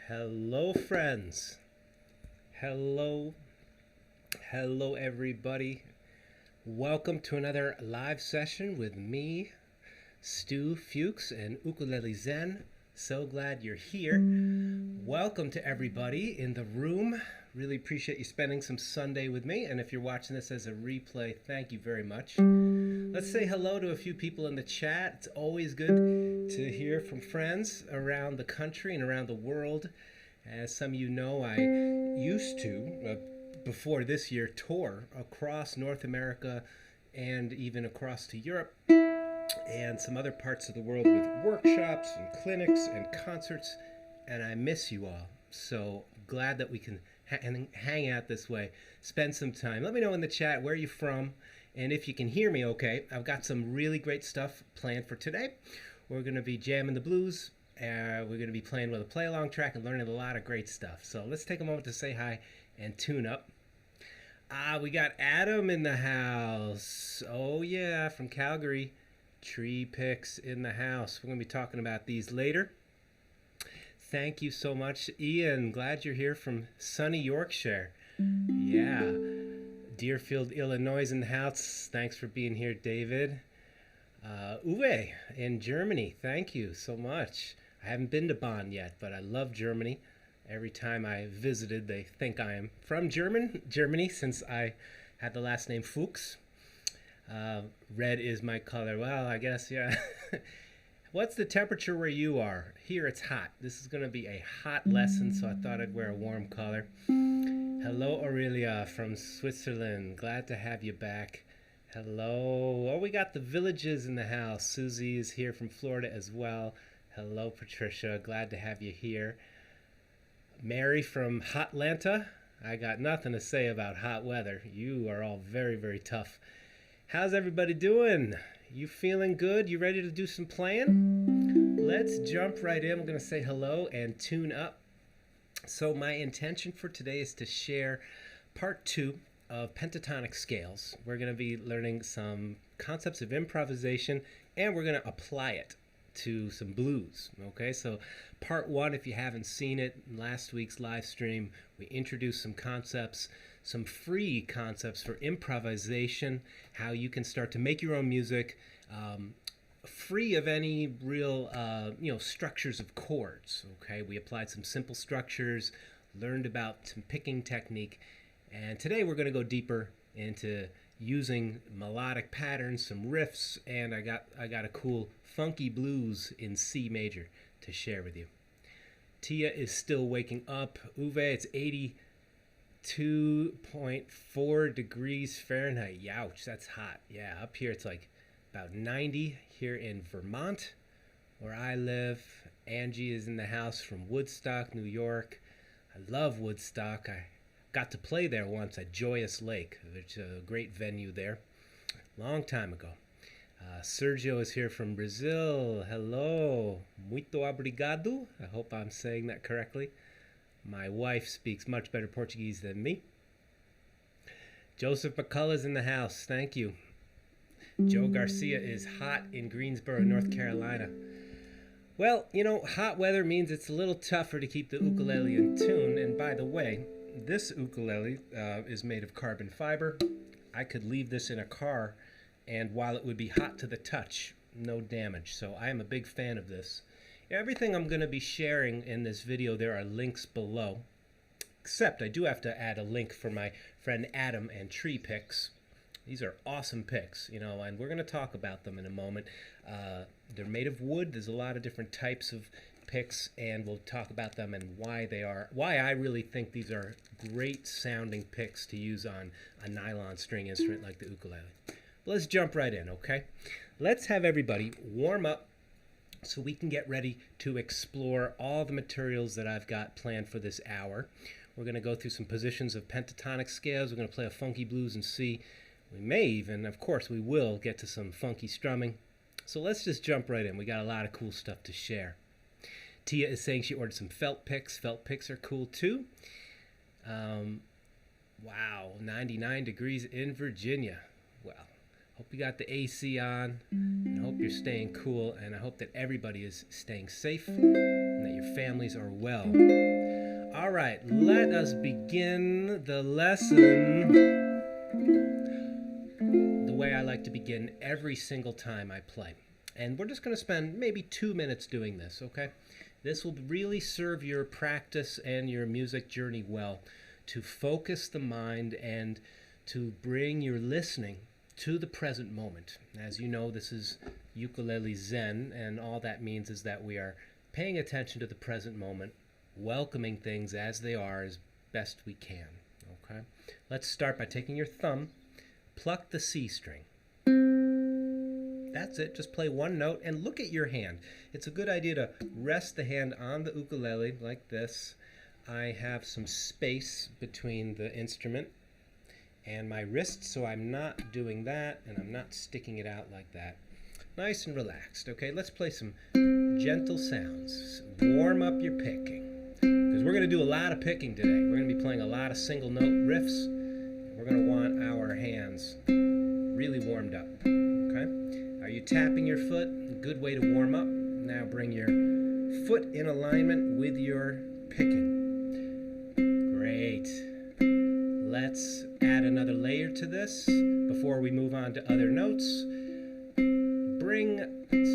Hello, friends. Hello, hello, everybody. Welcome to another live session with me, Stu Fuchs, and Ukulele Zen. So glad you're here. Welcome to everybody in the room. Really appreciate you spending some Sunday with me. And if you're watching this as a replay, thank you very much. Let's say hello to a few people in the chat. It's always good to hear from friends around the country and around the world. As some of you know, I used to, before this year, tour across North America and even across to Europe and some other parts of the world with workshops and clinics and concerts. And I miss you all. So glad that we can hang out this way, spend some time. Let me know in the chat where you're from. And if you can hear me okay, I've got some really great stuff planned for today. We're going to be jamming the blues. We're going to be playing with a play-along track and learning a lot of great stuff. So let's take a moment to say hi and tune up. We got Adam in the house. Oh, yeah, from Calgary. Tree picks in the house. We're going to be talking about these later. Thank you so much, Ian. Glad you're here from sunny Yorkshire. Yeah. Deerfield, Illinois in the house. Thanks for being here, David. Uwe in Germany. Thank you so much. I haven't been to Bonn yet, but I love Germany. Every time I visited, they think I am from Germany, since I had the last name Fuchs. Red is my color. Well, I guess, yeah. What's the temperature where you are? Here it's hot. This is going to be a hot lesson, so I thought I'd wear a warm color. Hello, Aurelia from Switzerland. Glad to have you back. Hello. Oh, we got the villages in the house. Susie is here from Florida as well. Hello, Patricia. Glad to have you here. Mary from Hotlanta. I got nothing to say about hot weather. You are all very, very tough. How's everybody doing? You feeling good? You ready to do some playing? Let's jump right in. I'm going to say hello and tune up. So my intention for today is to share part 2 of pentatonic scales. We're going to be learning some concepts of improvisation, and we're going to apply it to some blues. Okay, so part 1, if you haven't seen it, in last week's live stream, we introduced some concepts, some free concepts for improvisation, how you can start to make your own music, free of any real structures of chords. Okay, we applied some simple structures, learned about some picking technique, and today we're going to go deeper into using melodic patterns, some riffs, and I got a cool funky blues in C major to share with you. Tia is still waking up. Uwe, it's 82.4 degrees Fahrenheit. Youch, that's hot. Yeah, up here it's like about 90 here in Vermont, where I live. Angie is in the house from Woodstock, New York. I love Woodstock. I got to play there once at Joyous Lake. It's a great venue there. Long time ago. Sergio is here from Brazil. Hello. Muito obrigado. I hope I'm saying that correctly. My wife speaks much better Portuguese than me. Joseph McCullough's in the house. Thank you. Joe Garcia is hot in Greensboro, North Carolina. Well, you know, hot weather means it's a little tougher to keep the ukulele in tune. And by the way, this ukulele is made of carbon fiber. I could leave this in a car, and while it would be hot to the touch, no damage. So I am a big fan of this. Everything I'm going to be sharing in this video, there are links below. Except I do have to add a link for my friend Adam and tree picks. These are awesome picks, you know, and we're going to talk about them in a moment. They're made of wood. There's a lot of different types of picks, and we'll talk about them and why I really think these are great sounding picks to use on a nylon string instrument like the ukulele. Let's jump right in, okay? Let's have everybody warm up so we can get ready to explore all the materials that I've got planned for this hour. We're going to go through some positions of pentatonic scales. We're going to play a funky blues in C. We may even, of course, we will get to some funky strumming. So let's just jump right in. We got a lot of cool stuff to share. Tia is saying she ordered some felt picks. Felt picks are cool too. Wow, 99 degrees in Virginia. Well, hope you got the AC on, and I hope you're staying cool, and I hope that everybody is staying safe, and that your families are well. All right, let us begin the lesson the way I like to begin every single time I play. And we're just going to spend maybe 2 minutes doing this, okay? This will really serve your practice and your music journey well, to focus the mind and to bring your listening to the present moment. As you know, this is Ukulele Zen, and all that means is that we are paying attention to the present moment, welcoming things as they are as best we can, okay? Let's start by taking your thumb, pluck the C string. That's it. Just play one note and look at your hand. It's a good idea to rest the hand on the ukulele like this. I have some space between the instrument and my wrist, so I'm not doing that, and I'm not sticking it out like that. Nice and relaxed. Okay, let's play some gentle sounds. Warm up your picking, because we're going to do a lot of picking today. We're going to be playing a lot of single note riffs. We're going to want our hands really warmed up. Okay? Are you tapping your foot? A good way to warm up. Now bring your foot in alignment with your picking. Great. Let's add another layer to this before we move on to other notes. Bring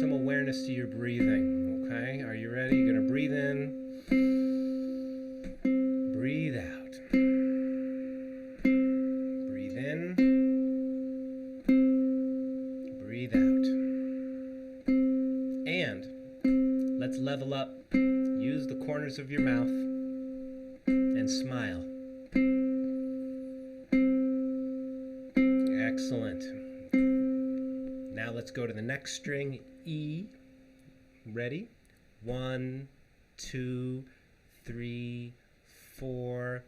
some awareness to your breathing, okay? Are you ready? You're going to breathe in, breathe out. Breathe in, breathe out. And let's level up. Use the corners of your mouth and smile. Excellent. Now let's go to the next string, E. Ready? 1, 2, 3, 4.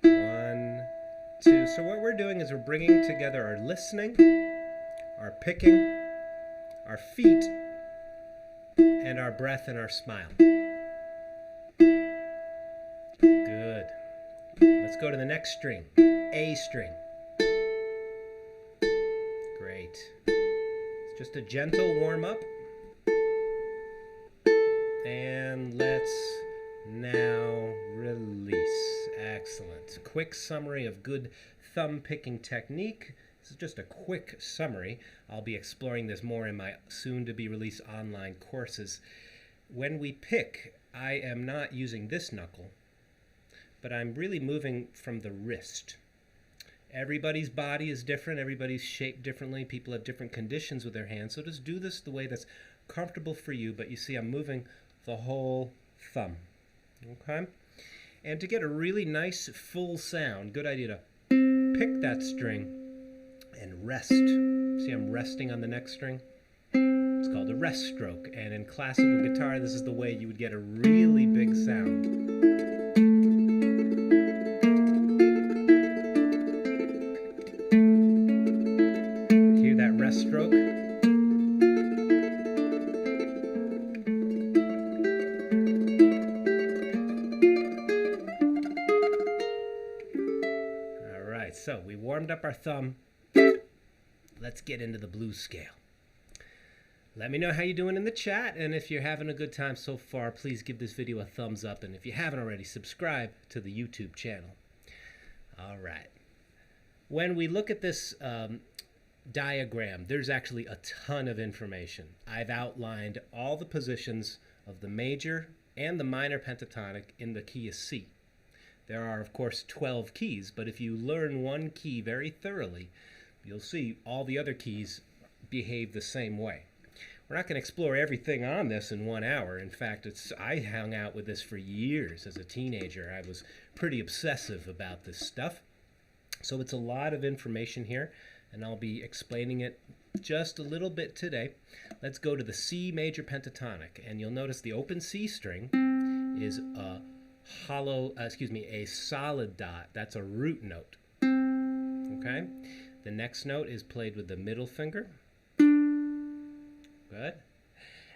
1, 2. So what we're doing is we're bringing together our listening, our picking, our feet, and our breath and our smile. Good. Let's go to the next string, A string. Great. It's just a gentle warm up. And let's now release. Excellent. Quick summary of good thumb picking technique. This is just a quick summary. I'll be exploring this more in my soon-to-be-released online courses. When we pick, I am not using this knuckle, but I'm really moving from the wrist. Everybody's body is different. Everybody's shaped differently. People have different conditions with their hands. So just do this the way that's comfortable for you. But you see, I'm moving the whole thumb. Okay? And to get a really nice full sound, good idea to pick that string and rest. See, I'm resting on the next string. It's called a rest stroke. And in classical guitar, this is the way you would get a really big sound. Stroke. All right, so we warmed up our thumb. Let's get into the blues scale. Let me know how you're doing in the chat, and if you're having a good time so far, please give this video a thumbs up, and if you haven't already, subscribe to the YouTube channel. All right. When we look at this diagram, there's actually a ton of information. I've outlined all the positions of the major and the minor pentatonic in the key of C. There are, of course, 12 keys, but if you learn one key very thoroughly, you'll see all the other keys behave the same way. We're not going to explore everything on this in 1 hour. In fact, I hung out with this for years as a teenager. I was pretty obsessive about this stuff. So it's a lot of information here, and I'll be explaining it just a little bit today. Let's go to the C major pentatonic, and you'll notice the open C string is a a solid dot. That's a root note. Okay? The next note is played with the middle finger. Good.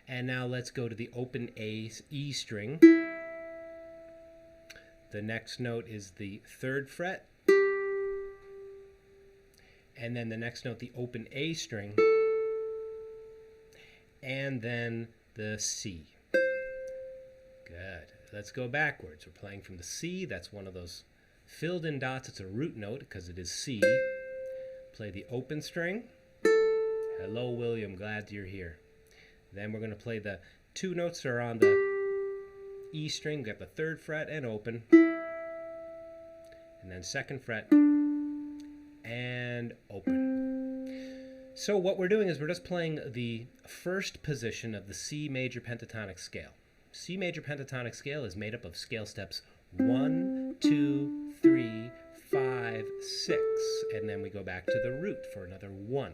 And now let's go to the open E string. The next note is the 3rd fret. And then the next note, the open A string, and then the C. Good. Let's go backwards. We're playing from the C. That's one of those filled in dots. It's a root note because it is C. Play the open string. Hello, William. Glad you're here. Then we're going to play the two notes that are on the E string. We've got the 3rd fret and open. And then 2nd fret and open. So what we're doing is we're just playing the first position of the C major pentatonic scale. C major pentatonic scale is made up of scale steps 1, 2, 3, 5, 6, and then we go back to the root for another 1.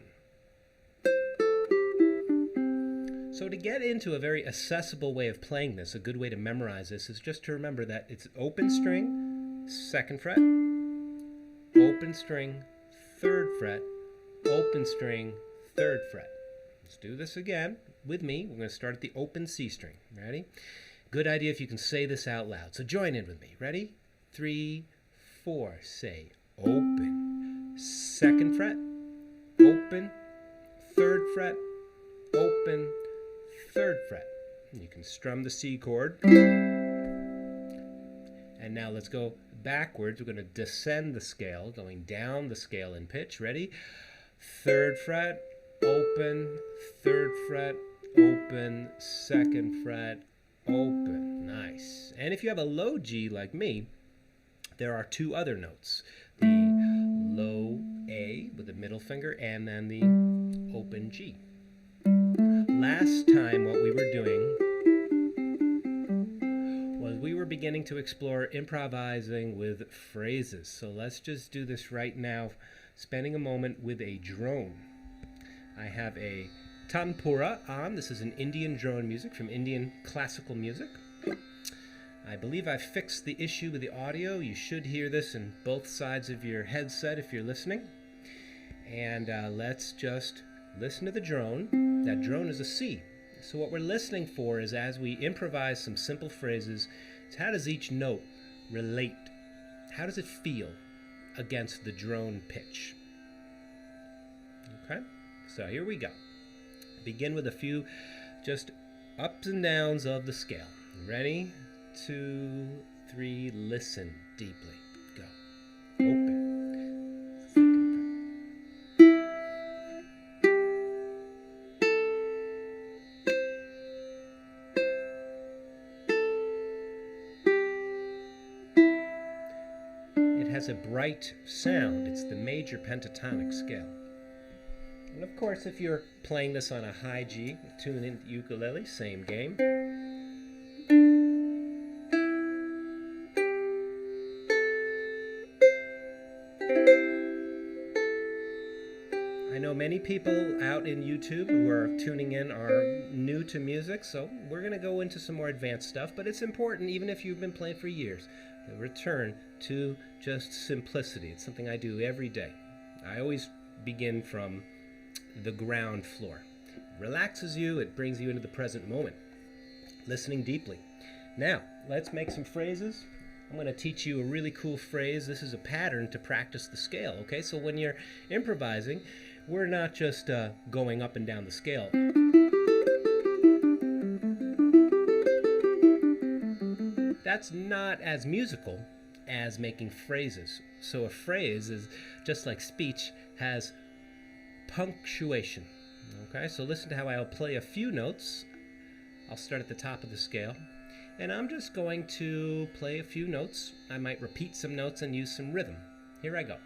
So to get into a very accessible way of playing this, a good way to memorize this is just to remember that it's open string, 2nd fret, open string, 3rd fret, open string, 3rd fret. Let's do this again with me. We're going to start at the open C string. Ready? Good idea if you can say this out loud. So join in with me. Ready? 3, 4. Say open, 2nd fret, open, 3rd fret, open, 3rd fret. You can strum the C chord. And now let's go backwards. We're going to descend the scale, going down the scale in pitch. Ready? 3rd fret, open, 3rd fret, open, 2nd fret, open. Nice. And if you have a low G like me, there are 2 other notes. The low A with the middle finger and then the open G. Last time what we were doing was we were beginning to explore improvising with phrases. So let's just do this right now, spending a moment with a drone. I have a tanpura on. This is an Indian drone music from Indian classical music. I believe I've fixed the issue with the audio. You should hear this in both sides of your headset if you're listening. And let's just listen to the drone. That drone is a C. So what we're listening for is, as we improvise some simple phrases, is how does each note relate? How does it feel against the drone pitch? Okay, so here we go. Begin with a few just ups and downs of the scale. Ready? 2, 3, listen deeply. Go. Open. It has a bright sound. It's the major pentatonic scale. And of course, if you're playing this on a high G, tune in the ukulele, same game. I know many people out in YouTube who are tuning in are new to music, so we're going to go into some more advanced stuff, but it's important, even if you've been playing for years, to return to just simplicity. It's something I do every day. I always begin from the ground floor. It relaxes you, it brings you into the present moment, listening deeply. Now, let's make some phrases. I'm going to teach you a really cool phrase. This is a pattern to practice the scale, okay? So when you're improvising, we're not just going up and down the scale. That's not as musical as making phrases. So a phrase is, just like speech, has punctuation. Okay, so listen to how I'll play a few notes. I'll start at the top of the scale, and I'm just going to play a few notes. I might repeat some notes and use some rhythm. Here I go.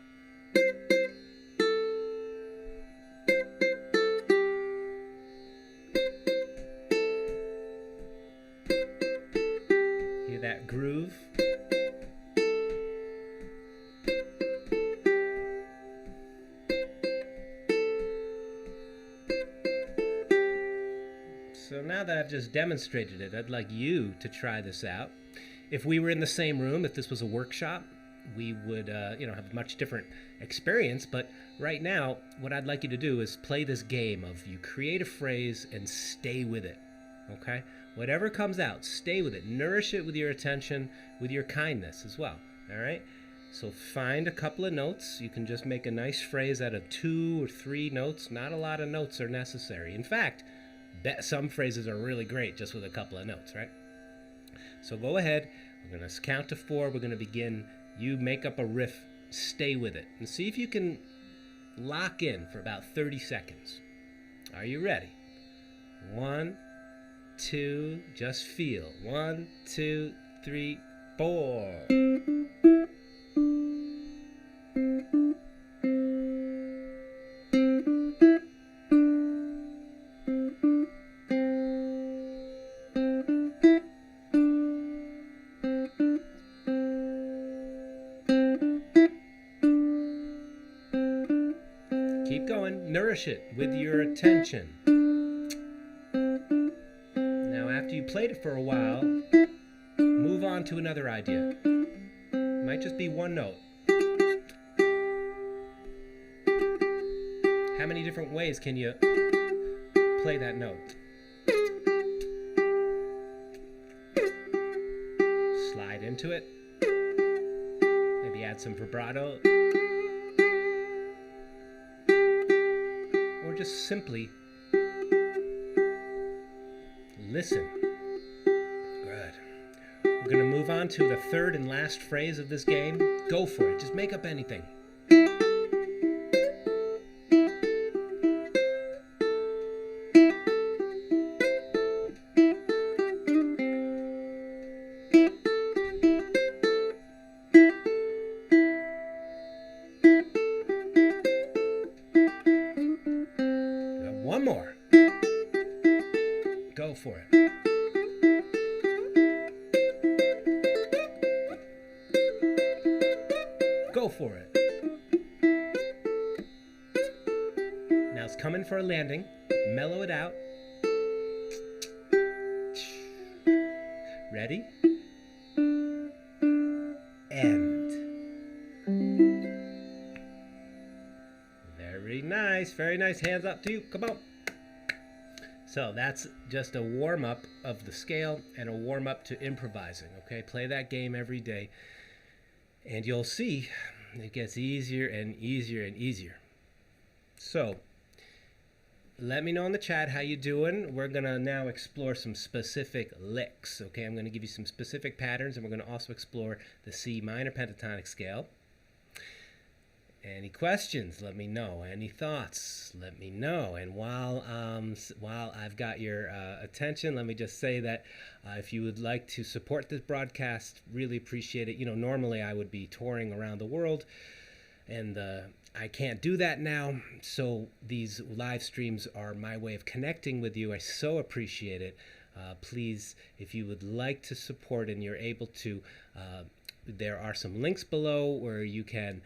Hear that groove? So now that I've just demonstrated it, I'd like you to try this out. If we were in the same room, if this was a workshop, we would have a much different experience. But right now, what I'd like you to do is play this game of you create a phrase and stay with it. Okay? Whatever comes out, stay with it. Nourish it with your attention, with your kindness as well. All right? So find a couple of notes. You can just make a nice phrase out of 2 or 3 notes. Not a lot of notes are necessary. In fact, Some phrases are really great just with a couple of notes, right? So go ahead. We're going to count to 4. We're going to begin. You make up a riff. Stay with it. And see if you can lock in for about 30 seconds. Are you ready? 1, 2, just feel. 1, 2, 3, 4. Keep going. Nourish it with your attention. Now, after you played it for a while, move on to another idea. It might just be one note. How many different ways can you play that note? Slide into it. Maybe add some vibrato. Or just simply listen. Good. We're going to move on to the third and last phrase of this game. Go for it. Just make up anything. One more. Go for it. Go for it. Now it's coming for a landing. Mellow it out. Ready? End. Very nice. Very nice. Hands up to you. Come on. So that's just a warm-up of the scale and a warm-up to improvising, okay? Play that game every day, and you'll see it gets easier and easier and easier. So let me know in the chat how you doing. We're going to now explore some specific licks, okay? I'm going to give you some specific patterns, and we're going to also explore the C minor pentatonic scale. Any questions? Let me know. Any thoughts? Let me know. And while I've got your attention, let me just say that if you would like to support this broadcast, really appreciate it. You know, normally I would be touring around the world, and I can't do that now. So these live streams are my way of connecting with you. I so appreciate it. Please, if you would like to support and you're able to, there are some links below where you can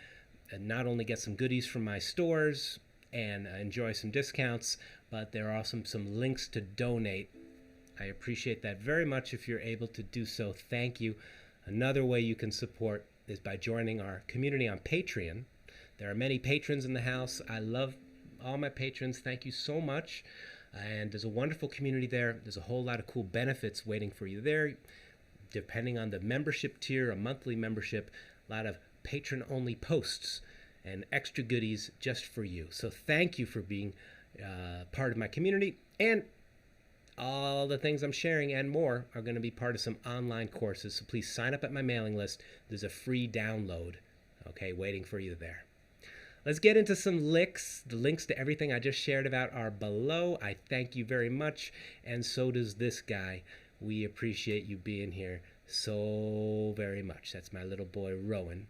not only get some goodies from my stores and enjoy some discounts, but there are also some links to donate. I appreciate that very much if you're able to do so. Thank you. Another way you can support is by joining our community on Patreon. There are many patrons in the house. I love all my patrons. Thank you so much. And there's a wonderful community there. There's a whole lot of cool benefits waiting for you there. Depending on the membership tier, a monthly membership, a lot of patron-only posts and extra goodies just for you. So thank you for being part of my community, and all the things I'm sharing and more are going to be part of some online courses. So please sign up at my mailing list. There's a free download, okay, waiting for you there. Let's get into some licks. The links to everything I just shared about are below. I thank you very much, and so does this guy. We appreciate you being here so very much. That's my little boy Rowan,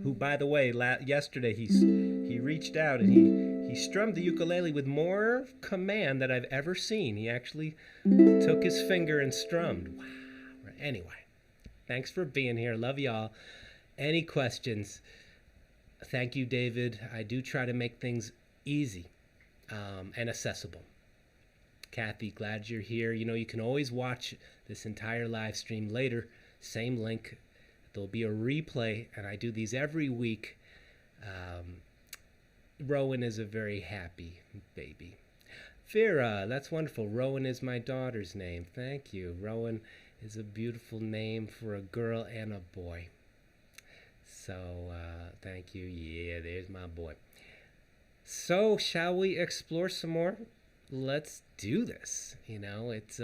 who, by the way, yesterday he reached out and he strummed the ukulele with more command than I've ever seen. He actually took his finger and strummed. Wow. Anyway, thanks for being here. Love y'all. Any questions? Thank you, David. I do try to make things easy and accessible. Kathy, glad you're here. You know, you can always watch this entire live stream later. Same link. There'll be a replay, and I do these every week. Rowan is a very happy baby. Vera, that's wonderful. Rowan is my daughter's name. Thank you. Rowan is a beautiful name for a girl and a boy. So, thank you. Yeah, there's my boy. So, shall we explore some more? let's do this. You know, it's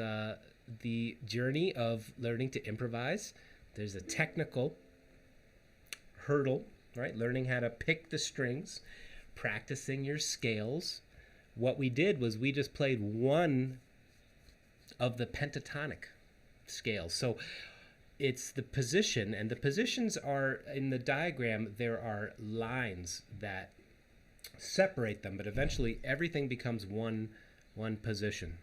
the journey of learning to improvise. There's a technical hurdle, right? Learning how to pick the strings, practicing your scales. What we did was we just played one of the pentatonic scales. So it's the position, and the positions are in the diagram. There are lines that separate them, but eventually everything becomes one position.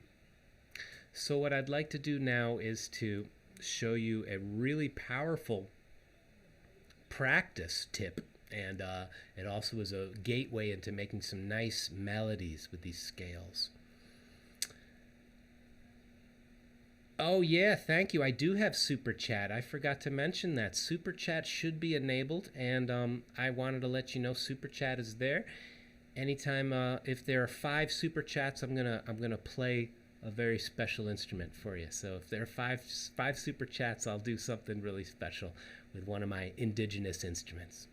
So what I'd like to do now is to show you a really powerful practice tip, and it also is a gateway into making some nice melodies with these scales. Oh yeah, thank you. I do have Super Chat. I forgot to mention that. Super Chat should be enabled, and I wanted to let you know Super Chat is there. Anytime, if there are 5 Super Chats, I'm gonna play a very special instrument for you. So if there are five Super Chats, I'll do something really special with one of my indigenous instruments.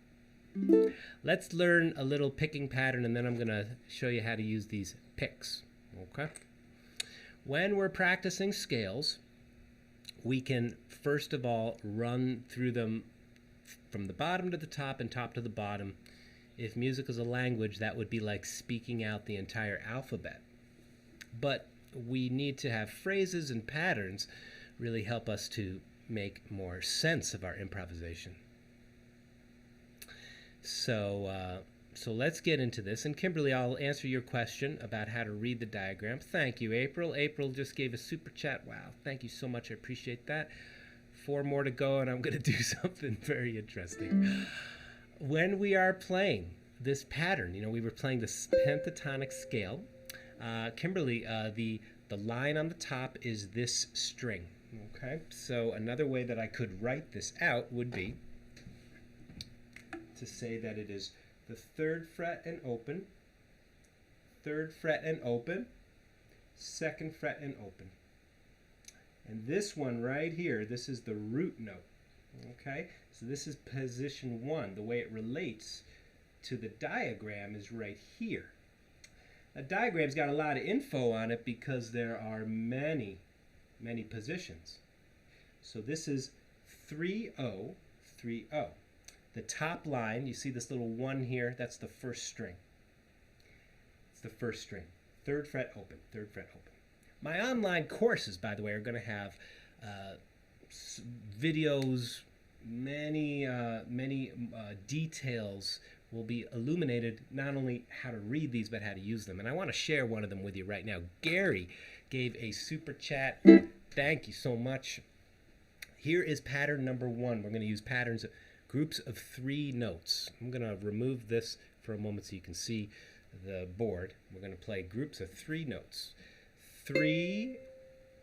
Let's learn a little picking pattern, and then I'm gonna show you how to use these picks. Okay. When we're practicing scales, we can first of all run through them from the bottom to the top and top to the bottom. If music is a language, that would be like speaking out the entire alphabet. But we need to have phrases and patterns really help us to make more sense of our improvisation. So let's get into this. And Kimberly, I'll answer your question about how to read the diagram. Thank you, April. April just gave a Super Chat. Wow, thank you so much. I appreciate that. 4 more to go, and I'm going to do something very interesting. When we are playing this pattern, you know, we were playing this pentatonic scale. Kimberly, the line on the top is this string. Okay, so another way that I could write this out would be to say that it is the 3rd fret and open, 3rd fret and open, 2nd fret and open. And this one right here, this is the root note. Okay, so this is position 1. The way it relates to the diagram is right here. A diagram's got a lot of info on it because there are many positions. So this is 3-0, 3-0. The top line, you see this little 1 here, that's the 1st string. It's the 1st string. 3rd fret open, 3rd fret open. My online courses, by the way, are going to have videos, many details will be illuminated, not only how to read these, but how to use them. And I want to share one of them with you right now. Gary gave a Super Chat. Thank you so much. Here is pattern number 1. We're going to use patterns, groups of 3 notes. I'm going to remove this for a moment so you can see the board. We're going to play groups of 3 notes. 3,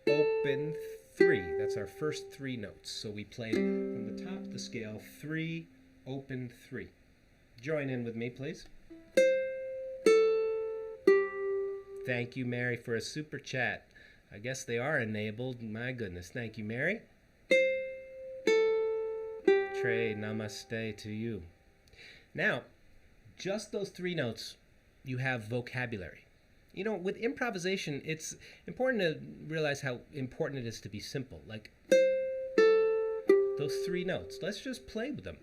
open, 3. That's our first 3 notes. So we play from the top of the scale, 3, open, 3. Join in with me, please. Thank you, Mary, for a Super Chat. I guess they are enabled. My goodness. Thank you, Mary. Trey, namaste to you. Now, just those 3 notes, you have vocabulary. You know, with improvisation, it's important to realize how important it is to be simple. Like, those 3 notes. Let's just play with them.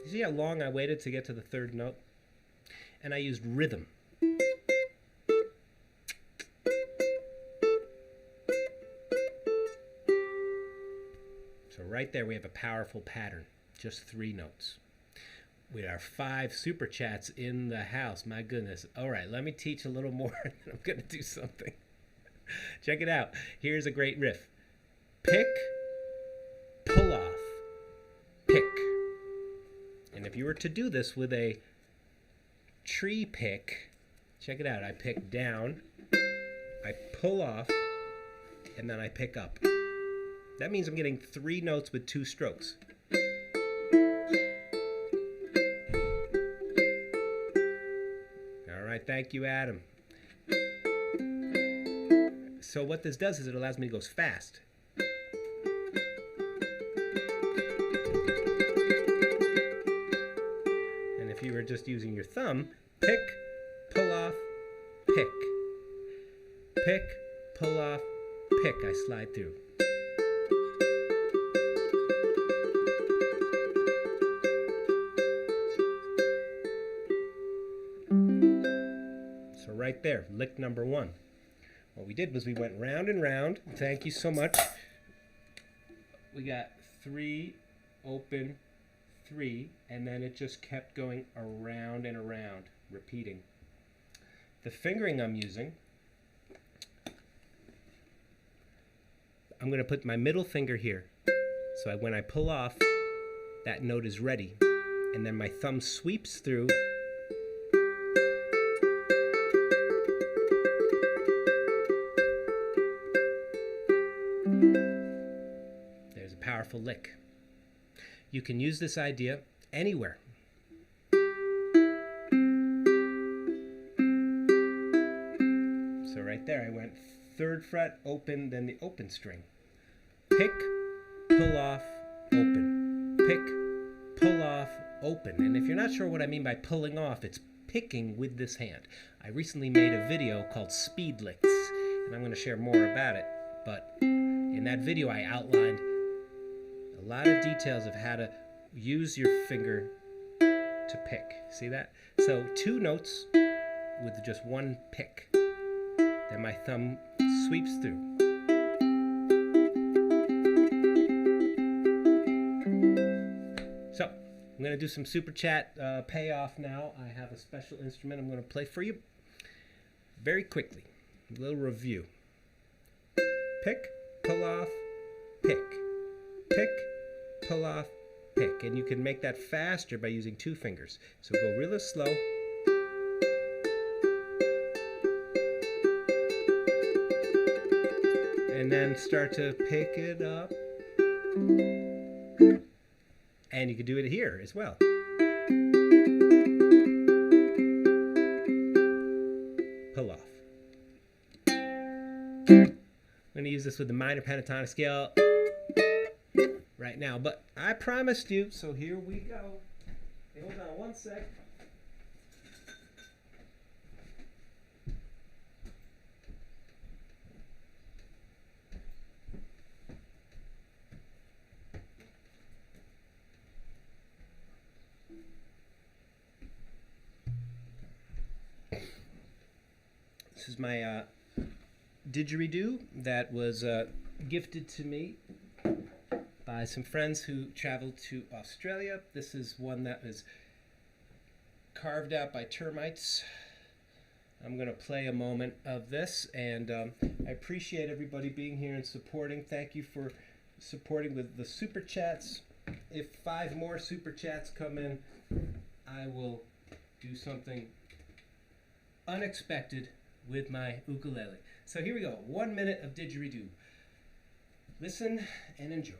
You see how long I waited to get to the 3rd note? And I used rhythm. So right there we have a powerful pattern. Just 3 notes. We have 5 Super Chats in the house. My goodness. All right, let me teach a little more. I'm going to do something. Check it out. Here's a great riff. Pick, pull off, pick. And if you were to do this with a tree pick, check it out. I pick down, I pull off, and then I pick up. That means I'm getting 3 notes with 2 strokes. All right, thank you, Adam. So what this does is it allows me to go fast. if you were just using your thumb, pick, pull off, pick. Pick, pull off, pick. I slide through. So right there, lick number 1. What we did was we went round and round. Thank you so much. We got 3, open, 3, and then it just kept going around and around, repeating. The fingering I'm using, I'm going to put my middle finger here. So when I pull off, that note is ready. And then my thumb sweeps through. There's a powerful lick. You can use this idea anywhere. So right there, I went 3rd fret, open, then the open string. Pick, pull off, open. Pick, pull off, open. And if you're not sure what I mean by pulling off, it's picking with this hand. I recently made a video called Speed Licks, and I'm going to share more about it. But in that video, I outlined a lot of details of how to use your finger to pick. See that? So 2 notes with just 1 pick. Then my thumb sweeps through. So, I'm going to do some super chat payoff now. I have a special instrument I'm going to play for you very quickly. A little review. Pick, pull off, pick. Pick, pull off, pick. And you can make that faster by using 2 fingers. So go real slow. And then start to pick it up. And you can do it here as well. Pull off. I'm going to use this with the minor pentatonic scale right now, but I promised you, so here we go. Hey, hold on 1 sec. This is my didgeridoo that was gifted to me by some friends who traveled to Australia. This is one that was carved out by termites. I'm going to play a moment of this, and I appreciate everybody being here and supporting. Thank you for supporting with the super chats. If 5 more super chats come in, I will do something unexpected with my ukulele. So here we go, 1 minute of didgeridoo. Listen and enjoy.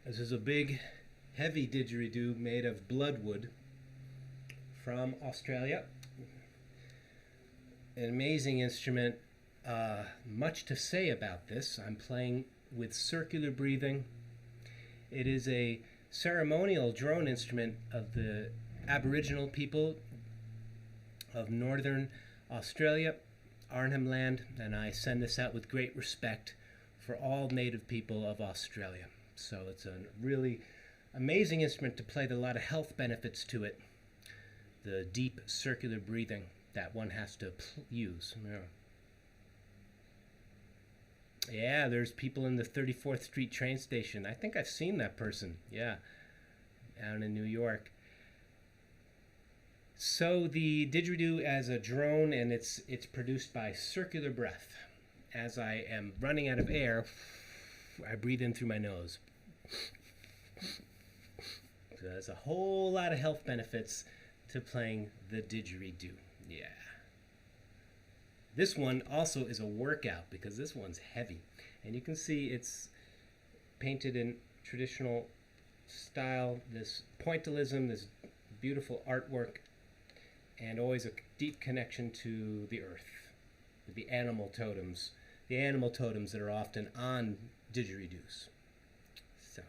This is a big, heavy didgeridoo made of bloodwood from Australia. An amazing instrument. much to say about this. I'm playing with circular breathing. It is a ceremonial drone instrument of the Aboriginal people of Northern Australia, Arnhem Land, and I send this out with great respect for all native people of Australia. So it's a really amazing instrument to play. There are a lot of health benefits to it. The deep circular breathing that one has to use. Yeah, there's people in the 34th Street train station. I think I've seen that person. Yeah, down in New York. So the didgeridoo as a drone, and it's produced by circular breath. As I am running out of air, I breathe in through my nose. So there's a whole lot of health benefits to playing the didgeridoo. Yeah. This one also is a workout because this one's heavy. And you can see it's painted in traditional style, this pointillism, this beautiful artwork, and always a deep connection to the earth, with the animal totems that are often on didgeridoos. So,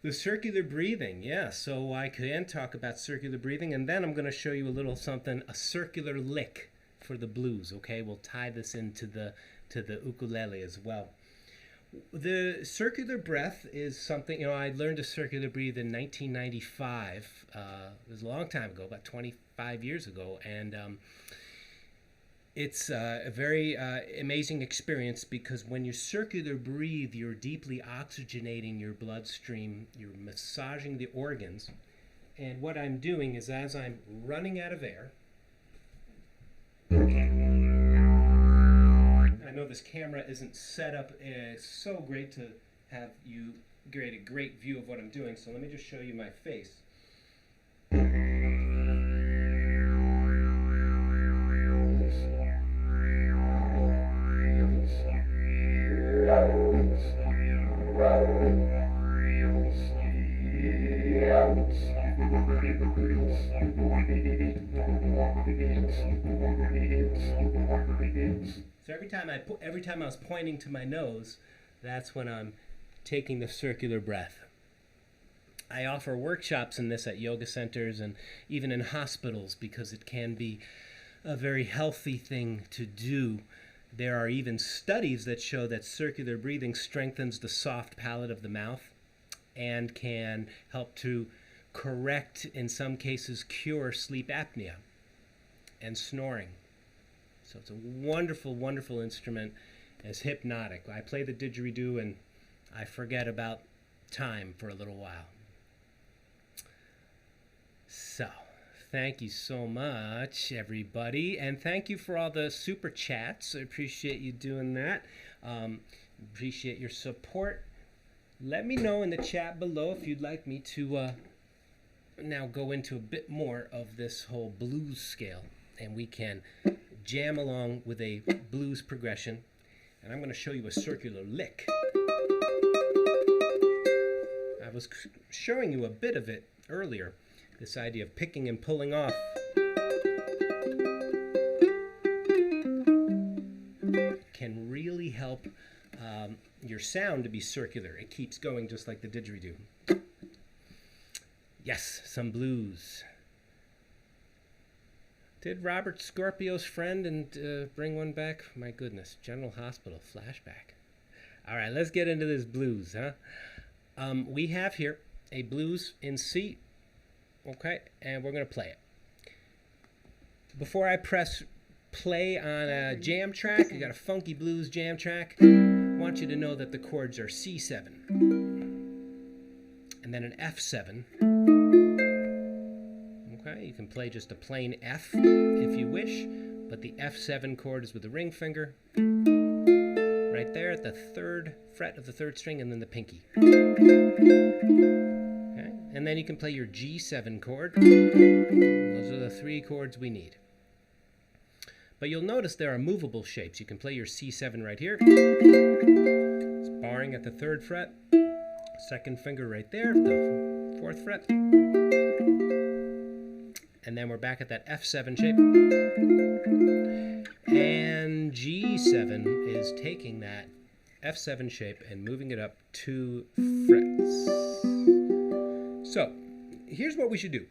the circular breathing, yeah, so I can talk about circular breathing, and then I'm going to show you a little something, a circular lick for the blues, okay? We'll tie this into the ukulele as well. The circular breath is something, I learned to circular breathe in 1995. It was a long time ago, about 25 years ago, and it's a very amazing experience because when you circular breathe, you're deeply oxygenating your bloodstream, you're massaging the organs, and what I'm doing is as I'm running out of air, I know this camera isn't set up so great to have you get a great view of what I'm doing, so let me just show you my face. So every time I was pointing to my nose, that's when I'm taking the circular breath. I offer workshops in this at yoga centers and even in hospitals because it can be a very healthy thing to do. There are even studies that show that circular breathing strengthens the soft palate of the mouth and can help to correct, in some cases, cure sleep apnea and snoring. So it's a wonderful, wonderful instrument. It's hypnotic. I play the didgeridoo and I forget about time for a little while. So, thank you so much, everybody. And thank you for all the super chats. I appreciate you doing that. Appreciate your support. Let me know in the chat below if you'd like me to now go into a bit more of this whole blues scale. And we can jam along with a blues progression. And I'm going to show you a circular lick. I was showing you a bit of it earlier. This idea of picking and pulling off. Can really help your sound to be circular. It keeps going just like the didgeridoo. Yes, some blues. Did Robert Scorpio's friend and bring one back? My goodness, General Hospital flashback. All right, let's get into this blues, huh? We have here a blues in C, okay, and we're going to play it. Before I press play on a jam track, I got a funky blues jam track. I want you to know that the chords are C7, and then an F7. Okay, you can play just a plain F if you wish, but the F7 chord is with the ring finger right there at the 3rd fret of the 3rd string, and then the pinky. Okay, and then you can play your G7 chord. Those are the 3 chords we need. But you'll notice there are movable shapes. You can play your C7 right here. It's barring at the 3rd fret. 2nd finger right there, the 4th fret. and then we're back at that F7 shape. And G7 is taking that F7 shape and moving it up 2 frets. So, here's what we should do.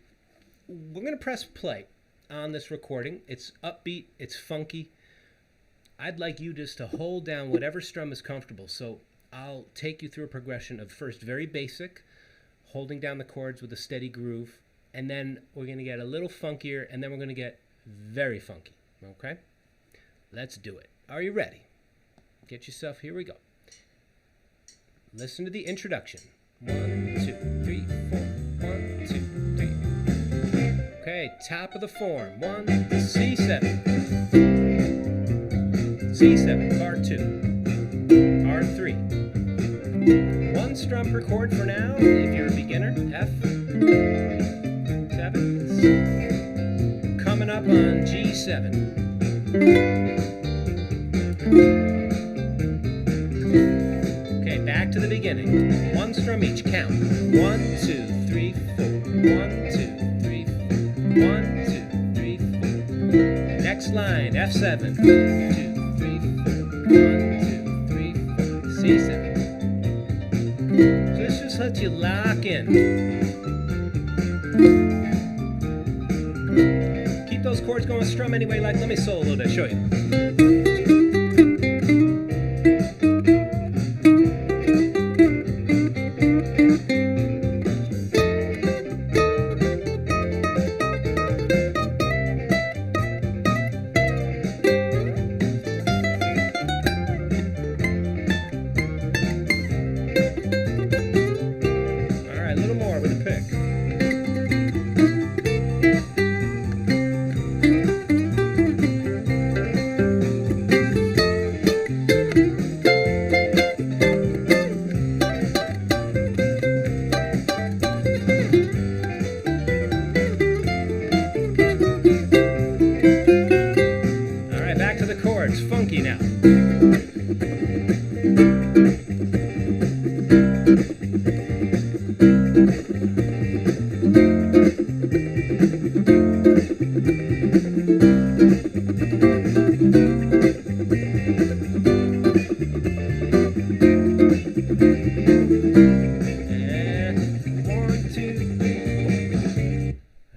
We're going to press play on this recording. It's upbeat, it's funky. I'd like you just to hold down whatever strum is comfortable. So I'll take you through a progression of first very basic, holding down the chords with a steady groove, and then we're going to get a little funkier, and then we're going to get very funky. Okay? Let's do it. Are you ready? Get yourself, here we go. Listen to the introduction. 1, 2, 3, 4. 1, 2, 3. Okay, top of the form. 1, C7. C7, bar 2. R3. 1 strum per chord for now, if you're a beginner. F7. Coming up on G7. Okay, back to the beginning. 1 strum each, count. 1, 2, 3, 4. 1, 2, 3, 4. 1, 2, 3, 4. Next line, F7. 2, 3, 4. 1, 2, 3, 4. C7. So this just lets you lock in. Keep those chords going, strum anyway. Like, let me solo a little bit, show you. Funky now.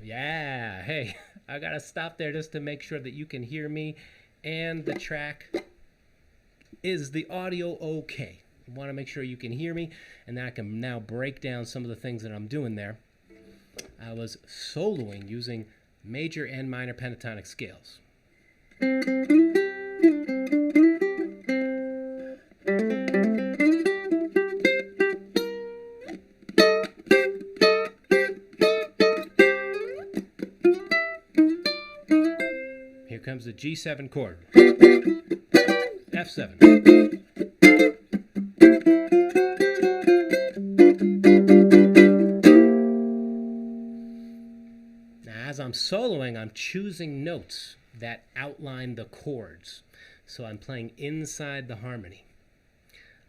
Yeah, hey, I gotta stop there just to make sure that you can hear me and the track. Is the audio okay? I want to make sure you can hear me, and then I can now break down some of the things that I'm doing there. I was soloing using major and minor pentatonic scales. Here comes the G7 chord. F7. Now, as I'm soloing, I'm choosing notes that outline the chords. So I'm playing inside the harmony.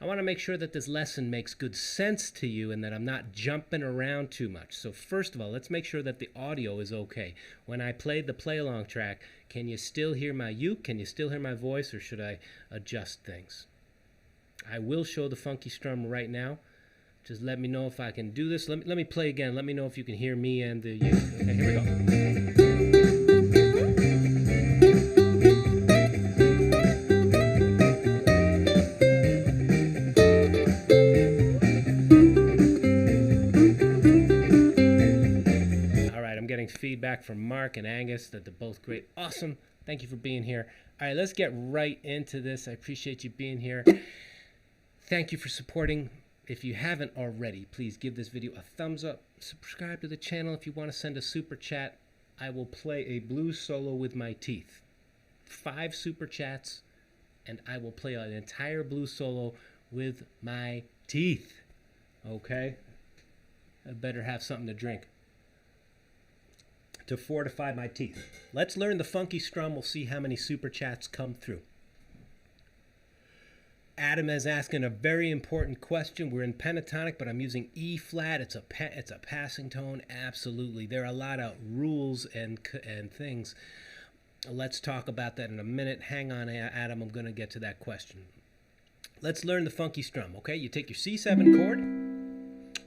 I want to make sure that this lesson makes good sense to you and that I'm not jumping around too much. So first of all, let's make sure that the audio is okay. When I played the play-along track, can you still hear my uke? Can you still hear my voice, or should I adjust things? I will show the funky strum right now. Just let me know if I can do this. Let me play again. Let me know if you can hear me and the uke. Okay, here we go. Feedback from Mark and Angus that they're both great. Awesome. Thank you for being here. All right, let's get right into this. I appreciate you being here. Thank you for supporting. If you haven't already, please give this video a thumbs up. Subscribe to the channel. If you want to send a super chat, I will play a blues solo with my teeth. 5 super chats, and I will play an entire blues solo with my teeth. Okay? I better have something to drink to fortify my teeth. Let's learn the funky strum. We'll see how many super chats come through. Adam is asking a very important question. We're in pentatonic, but I'm using E flat. It's a passing tone. Absolutely. There are a lot of rules and things. Let's talk about that in a minute. Hang on, Adam. I'm going to get to that question. Let's learn the funky strum, okay? You take your C7 chord.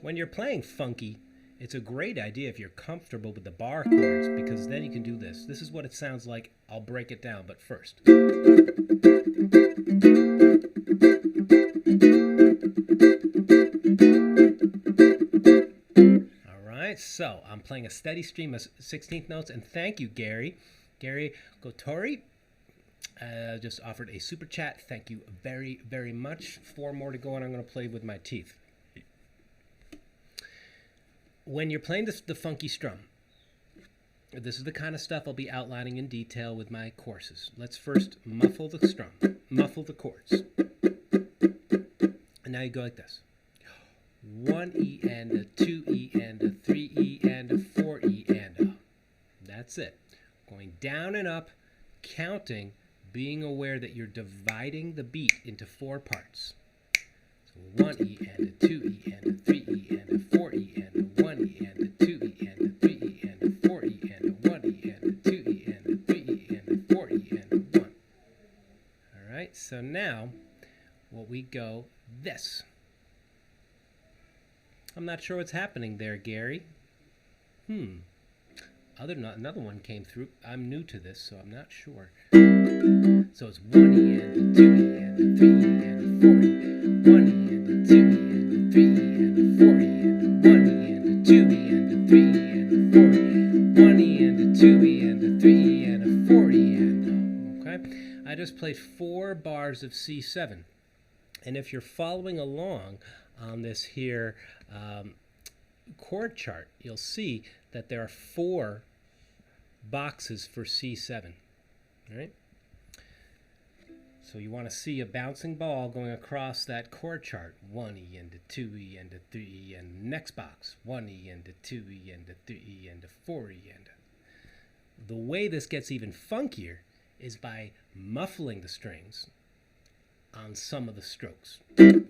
When you're playing funky, it's a great idea if you're comfortable with the bar chords, because then you can do this. This is what it sounds like. I'll break it down, but first. All right, so I'm playing a steady stream of 16th notes, and thank you, Gary. Gary Gotori just offered a super chat. Thank you very, very much. 4 more to go, and I'm going to play with my teeth. When you're playing the funky strum, this is the kind of stuff I'll be outlining in detail with my courses. Let's first muffle the strum, muffle the chords. And now you go like this. 1 E and a 2 E and a 3 E and a 4 E and a. That's it. Going down and up, counting, being aware that you're dividing the beat into 4 parts. So 1 E and a 2 E and a 3 E and a 4 E and a 1 E and a 2 E and a 3 E and a 4 E and a 1 E and a 2 E and a 3 E and a 4 E and a 1. All right, so now we go this. I'm not sure what's happening there, Gary. Another one came through. I'm new to this, so I'm not sure. So it's 1 E and a 2 E and a 3 E and a 4 E. 1 E and a 2 E and a 3 E and a 4 E and a 1 E and a 2 E and a 3 E and a 4 E. 1 E and a 2 E and a 3 E and a 4 E and a. Okay? I just played 4 bars of C7. And if you're following along on this here chord chart, you'll see that there are 4 boxes for C7. All right? So you want to see a bouncing ball going across that chord chart. 1 E and a 2 E and a 3 E, and next box 1 E and a 2 E and a 3 E and a 4 E and a. The way this gets even funkier is by muffling the strings on some of the strokes. Okay?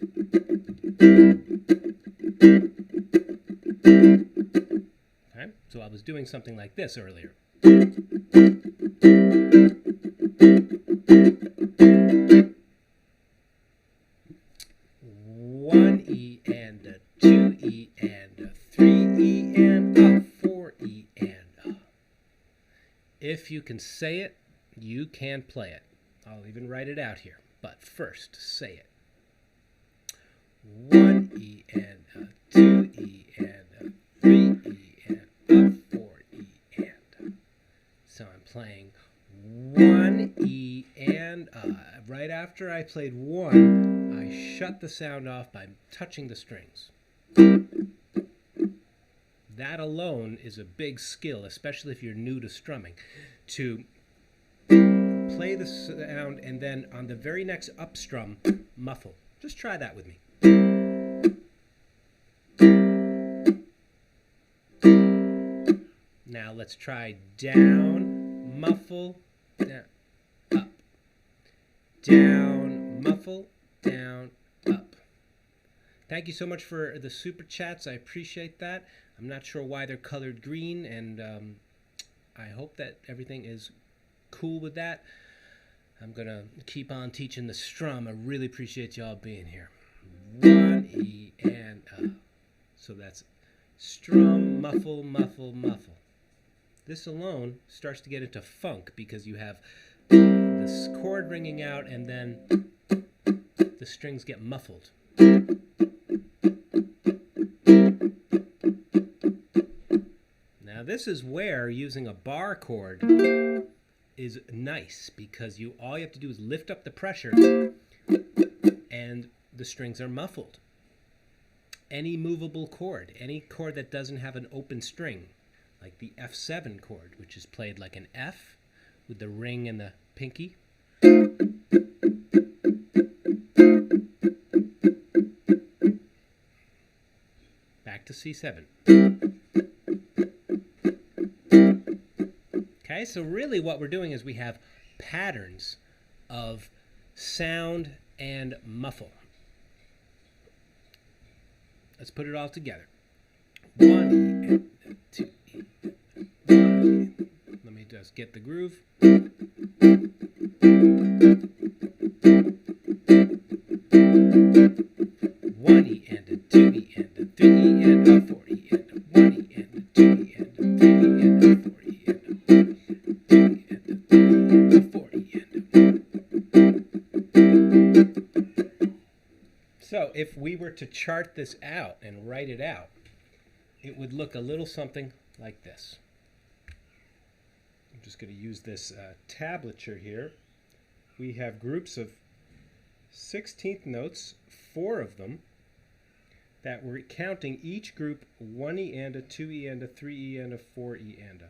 So I was doing something like this earlier. 1 E and a 2 E and a 3 E and a 4 E and a. If you can say it, you can play it. I'll even write it out here. But first, say it. 1 E and a 2 E and a 3 E and a 4 E and a. So I'm playing 1 E and a. Right after I played 1, I shut the sound off by touching the strings. That alone is a big skill, especially if you're new to strumming, to play the sound and then on the very next up strum, muffle. Just try that with me. Now let's try down, muffle, down, up. Down, muffle, down, up. Thank you so much for the super chats. I appreciate that. I'm not sure why they're colored green, and I hope that everything is cool with that. I'm going to keep on teaching the strum. I really appreciate y'all being here. 1 E and a. So that's strum, muffle, muffle, muffle. This alone starts to get into funk because you have this chord ringing out and then the strings get muffled. Now this is where using a bar chord is nice, because all you have to do is lift up the pressure and the strings are muffled. Any movable chord, any chord that doesn't have an open string, like the F7 chord, which is played like an F with the ring and the pinky. Back to C7. Okay, so really what we're doing is we have patterns of sound and muffle. Let's put it all together. 1 E and 2 E, 1 E. Let me just get the groove. 1 E and a 2 E and a 3 E and a 4 E and a 1 E and a 2 E and a 3 E and a 4 E and a 2 E and a 3 E and a 4 E and a. So if we were to chart this out and write it out, it would look a little something like this. I'm just going to use this tablature here. We have groups of 16th notes, 4 of them, that we're counting each group 1 E and a, 2 E and a, 3 E and a, 4 E and a.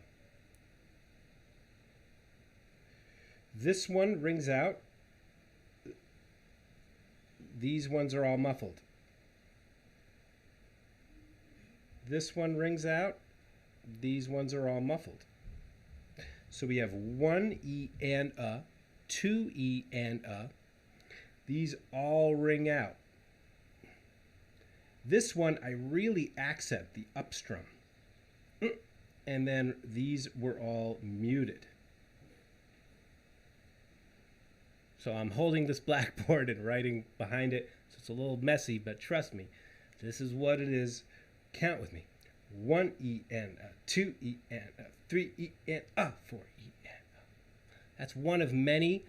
This one rings out. These ones are all muffled. This one rings out. These ones are all muffled. So we have 1 E and a, 2 E and a. These all ring out. This one I really accent the up strum. And then these were all muted. So I'm holding this blackboard and writing behind it, so it's a little messy, but trust me, this is what it is. Count with me. 1 E and a, 2 E and a, 3 E and a, 4 E and a. That's one of many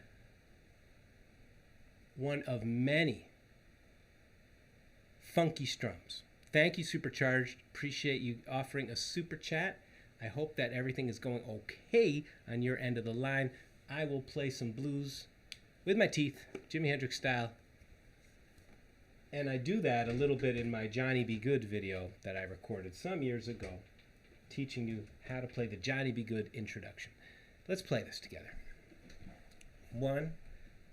funky strums. Thank you, Supercharged. Appreciate you offering a super chat. I hope that everything is going okay on your end of the line. I will play some blues with my teeth, Jimi Hendrix style. And I do that a little bit in my Johnny B. Good video that I recorded some years ago, teaching you how to play the Johnny B. Good introduction. Let's play this together. 1,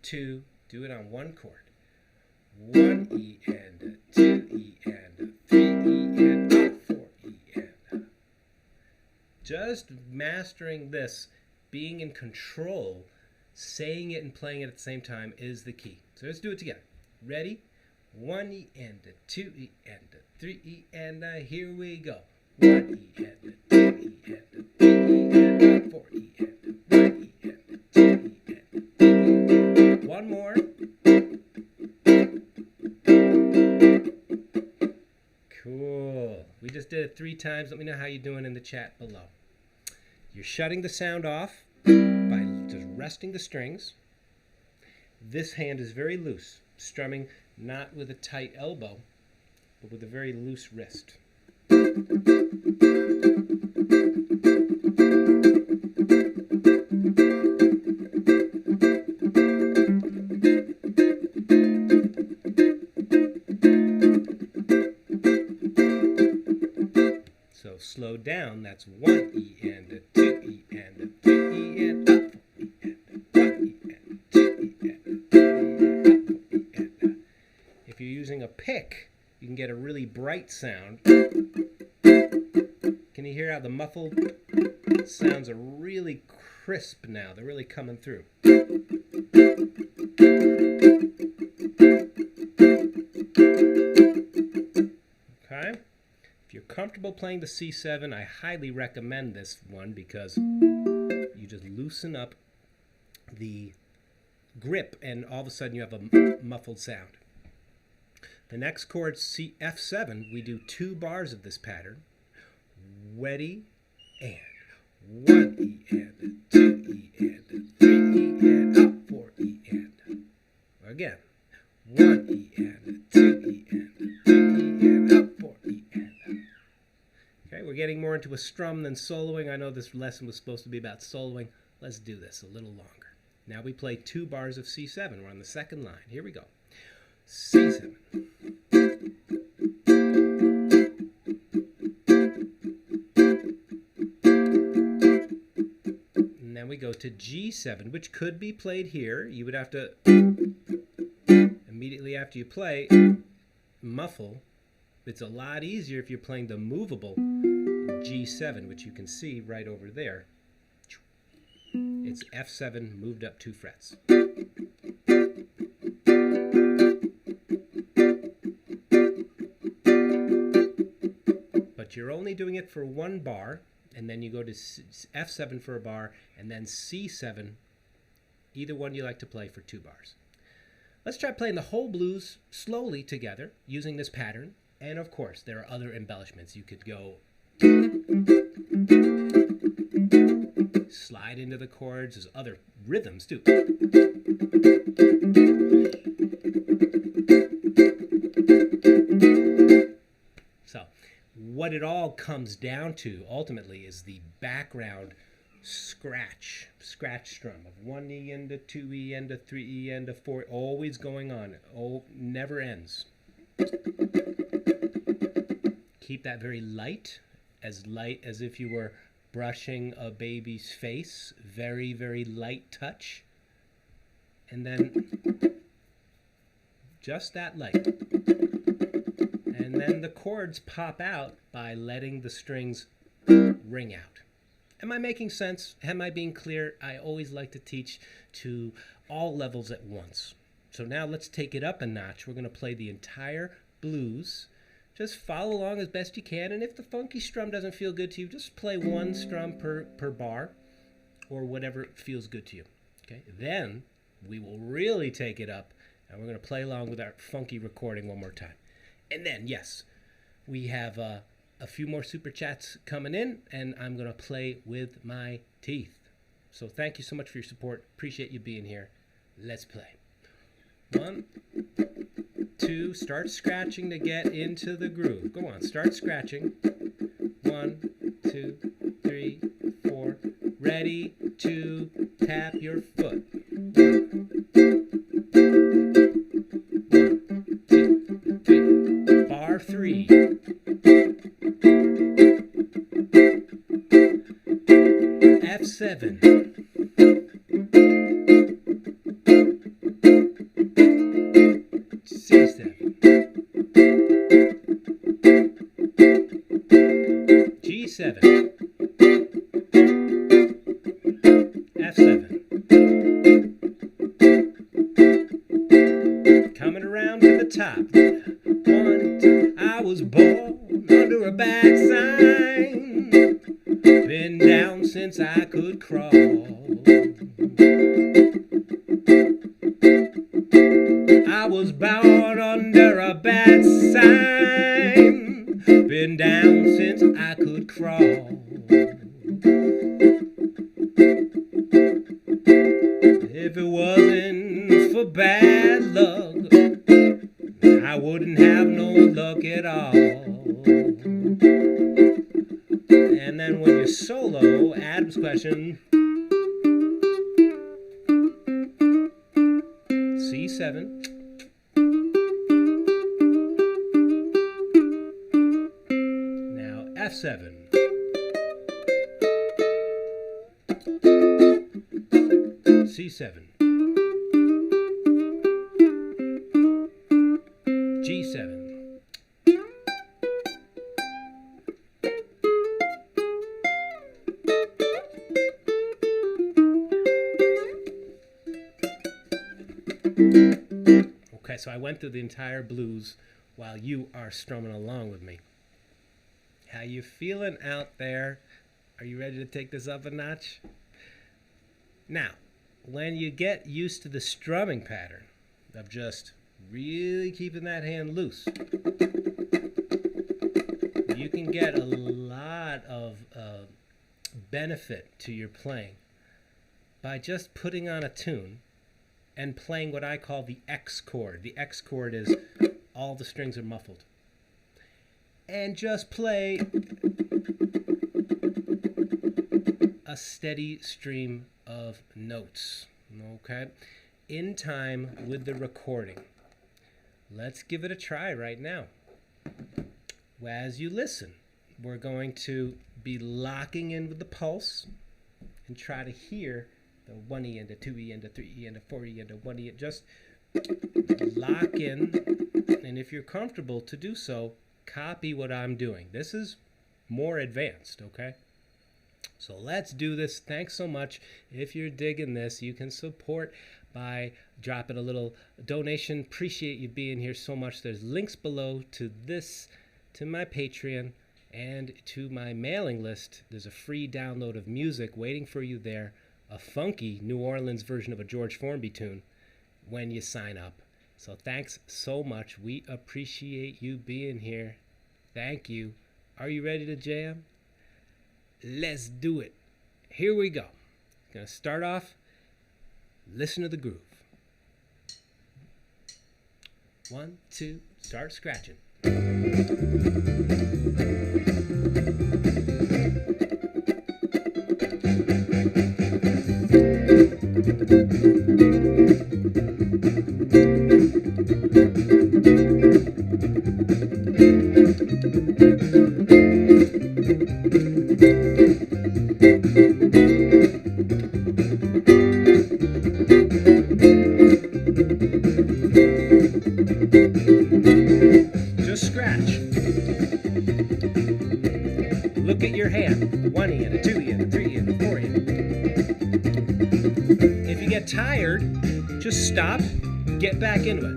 2, do it on one chord. 1 E and a, 2 E and a, 3 E and a, 4 E and a. Just mastering this, being in control, saying it and playing it at the same time is the key. So let's do it together. Ready? 1 E and a, 2 E and a, 3 E and a, here we go. 1 E and a, 2 E and a, 3 E and a, 4 E and a, 1 E and a, 2 E and a, 3 E and a. One more. Cool. We just did it 3 times. Let me know how you're doing in the chat below. You're shutting the sound off by just resting the strings. This hand is very loose, strumming not with a tight elbow, but with a very loose wrist. So slow down, that's 1 E and a, 2 E and a, 3 E and a, 4 E and a, 1 E and a, 2 E and a, 3 E and a, 4 E and a. If you're using a pick, you can get a really bright sound. Can you hear how the muffled sounds are really crisp now? They're really coming through. Okay? If you're comfortable playing the C7, I highly recommend this one because you just loosen up the grip and all of a sudden you have a muffled sound. The next chord, F7, we do 2 bars of this pattern. Ready, and 1 E and a, 2 E and a, 3 E and a, 4 E and a. Again, 1 E and a, 2 E and a, 3 E and a, 4 E and a. Okay, we're getting more into a strum than soloing. I know this lesson was supposed to be about soloing. Let's do this a little longer. Now we play 2 bars of C7. We're on the second line. Here we go. C7. And then we go to G7, which could be played here. You would have to, immediately after you play, muffle. It's a lot easier if you're playing the movable G7, which you can see right over there. It's F7 moved up 2 frets. but you're only doing it for one bar, and then you go to F7 for a bar, and then C7, either one you like to play for 2 bars. Let's try playing the whole blues slowly together using this pattern. And of course, there are other embellishments. You could go slide into the chords. There's other rhythms too. So what it all comes down to ultimately is the background scratch strum of 1E into 2E into 3E into 4, always going on. Oh, never ends. Keep that very light as if you were brushing a baby's face. Very, very light touch. And then just that light. And then the chords pop out by letting the strings ring out. Am I making sense? Am I being clear? I always like to teach to all levels at once. So now let's take it up a notch. We're going to play the entire blues. Just follow along as best you can, and if the funky strum doesn't feel good to you, just play one strum per bar, or whatever feels good to you. Okay? Then we will really take it up, and we're going to play along with our funky recording one more time. And then, yes, we have a few more super chats coming in, and I'm going to play with my teeth. So thank you so much for your support. Appreciate you being here. Let's play. 1, 2, start scratching to get into the groove. Go on, start scratching. 1, 2, 3, 4. Ready to tap your foot. 1, 2, 3. Bar 3. F7. C7. G7. F7. Coming around to the top. 1, 2. I was born under a bad sign. Been down since I could crawl. I was born under a bad sign. Been down since I could crawl. If it wasn't for bad luck, I wouldn't have no luck at all. And then when you solo, Adam's question, C7. Now F7. C7. G7. Okay, so I went through the entire blues while you are strumming along with me. How you feeling out there? Are you ready to take this up a notch? Now, when you get used to the strumming pattern of just really keeping that hand loose, you can get a lot of benefit to your playing by just putting on a tune and playing what I call the X chord. The X chord is all the strings are muffled. And just play a steady stream of notes, okay? In time with the recording. Let's give it a try right now. As you listen, we're going to be locking in with the pulse and try to hear the 1E into 2E into 3E into 4E into 1E. Just lock in, and if you're comfortable to do so, copy what I'm doing. This is more advanced, okay? So let's do this. Thanks so much. If you're digging this, you can support by dropping a little donation. Appreciate you being here so much. There's links below to this, to my Patreon, and to my mailing list. There's a free download of music waiting for you there, a funky New Orleans version of a George Formby tune when you sign up. So thanks so much. We appreciate you being here. Thank you. Are you ready to jam? Let's do it. Here we go. Gonna start off. Listen to the groove. 1, 2, start scratching. Just scratch. Look at your hand. 1 E and a 2 E and a 3 E and a 4 E. If you get tired, just stop, get back into it.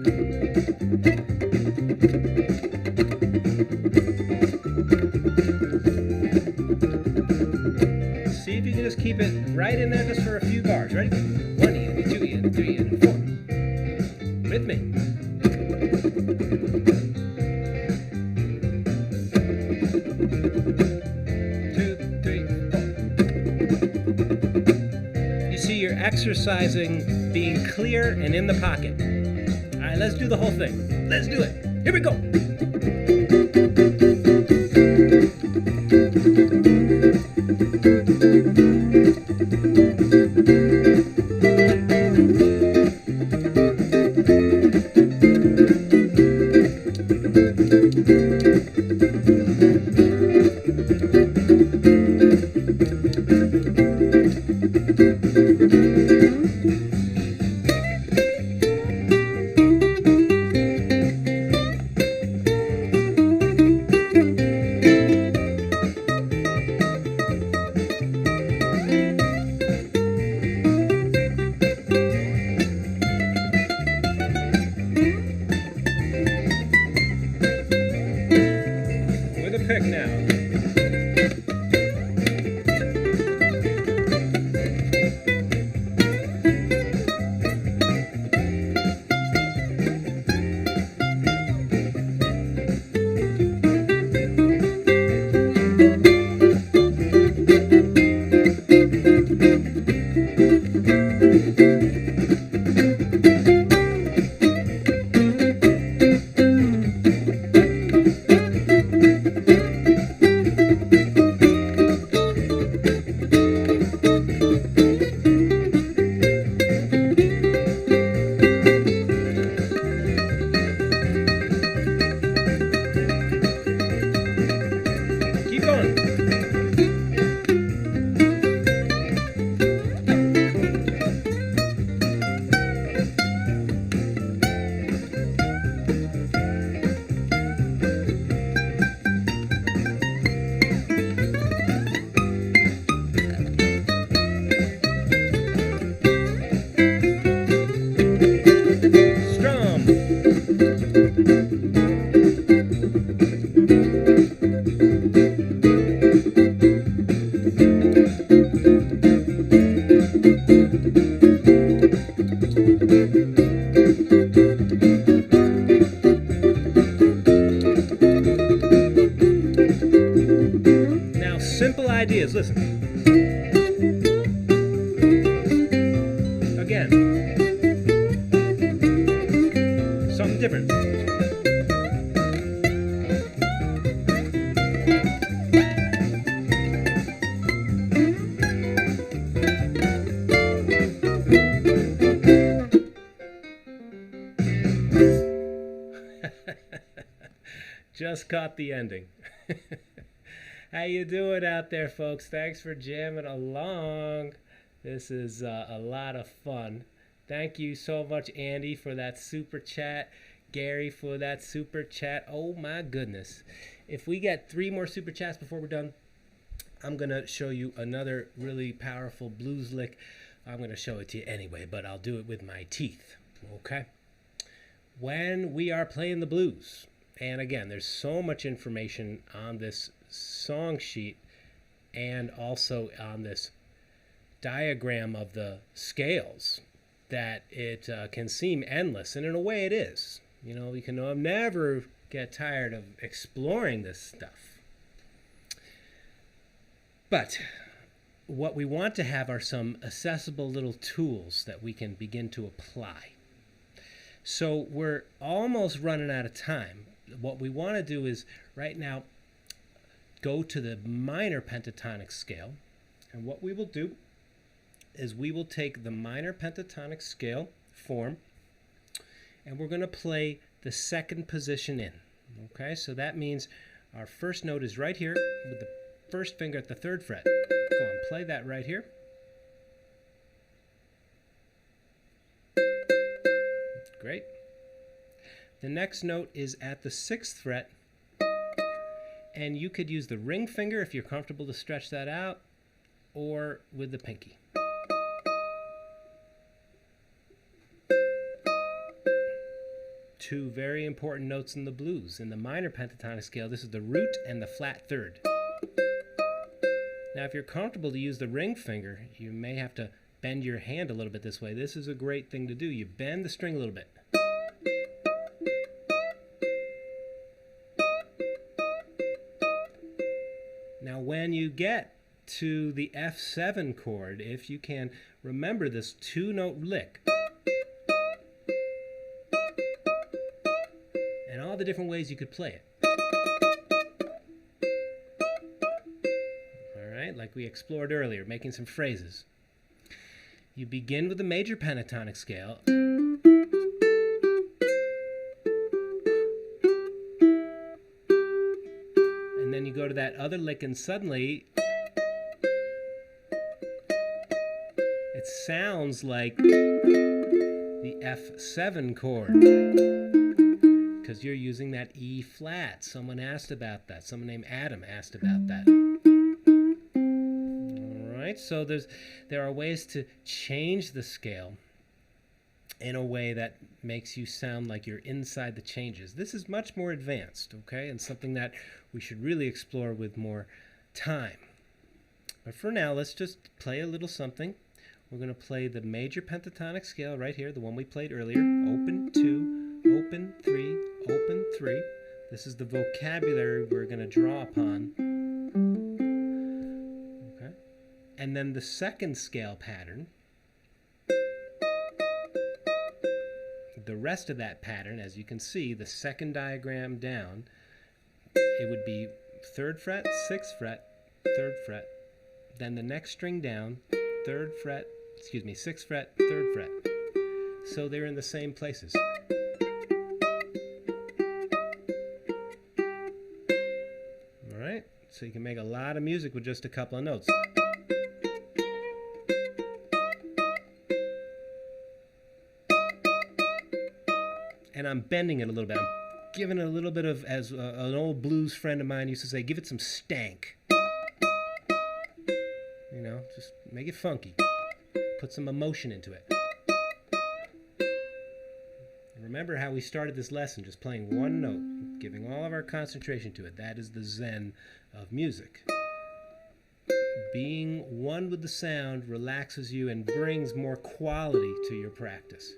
See if you can just keep it right in there just for a few bars. Ready? 1 E and a 2 E and a 3 E and a 4. With me. 2, 3, 4. You see, you're exercising being clear and in the pocket. All right, let's do the whole thing. Let's do it. Here we go. Pick now. Ideas, listen. Again. Something different. Just caught the ending. How you doing out there, folks? Thanks for jamming along. This is a lot of fun. Thank you so much, Andy, for that super chat. Gary, for that super chat. Oh, my goodness. If we get 3 more super chats before we're done, I'm going to show you another really powerful blues lick. I'm going to show it to you anyway, but I'll do it with my teeth, okay? When we are playing the blues, and again, there's so much information on this song sheet and also on this diagram of the scales that it can seem endless, and in a way it is. You know, you can never get tired of exploring this stuff. But what we want to have are some accessible little tools that we can begin to apply. So we're almost running out of time. What we want to do is right now go to the minor pentatonic scale, and what we will do is we will take the minor pentatonic scale form and we're going to play the second position in. Okay, so that means our first note is right here with the first finger at the 3rd fret. Go on, play that right here. Great. The next note is at the 6th fret, and you could use the ring finger if you're comfortable to stretch that out, or with the pinky. Two very important notes in the blues. In the minor pentatonic scale, this is the root and the flat 3rd. Now, if you're comfortable to use the ring finger, you may have to bend your hand a little bit this way. This is a great thing to do. You bend the string a little bit. Now, when you get to the F7 chord, if you can remember this 2-note lick, and all the different ways you could play it. All right, like we explored earlier, making some phrases. You begin with the major pentatonic scale. And then you go to that other lick, and suddenly it sounds like the F7 chord, because you're using that E flat. Someone asked about that. Someone named Adam asked about that. All right, so there are ways to change the scale in a way that makes you sound like you're inside the changes. This is much more advanced, okay, and something that we should really explore with more time. But for now, let's just play a little something. We're going to play the major pentatonic scale right here, the one we played earlier. Open 2, open 3, open 3. This is the vocabulary we're going to draw upon. Okay. And then the second scale pattern. The rest of that pattern, as you can see, the second diagram down, it would be 3rd fret, 6th fret, 3rd fret. Then the next string down, 3rd fret, 6th fret, 3rd fret. So they're in the same places. All right, so you can make a lot of music with just a couple of notes. And I'm bending it a little bit. I'm giving it a little bit of, as an old blues friend of mine used to say, give it some stank. You know, just make it funky. Put some emotion into it. And remember how we started this lesson, just playing one note, giving all of our concentration to it. That is the zen of music. Being one with the sound relaxes you and brings more quality to your practice.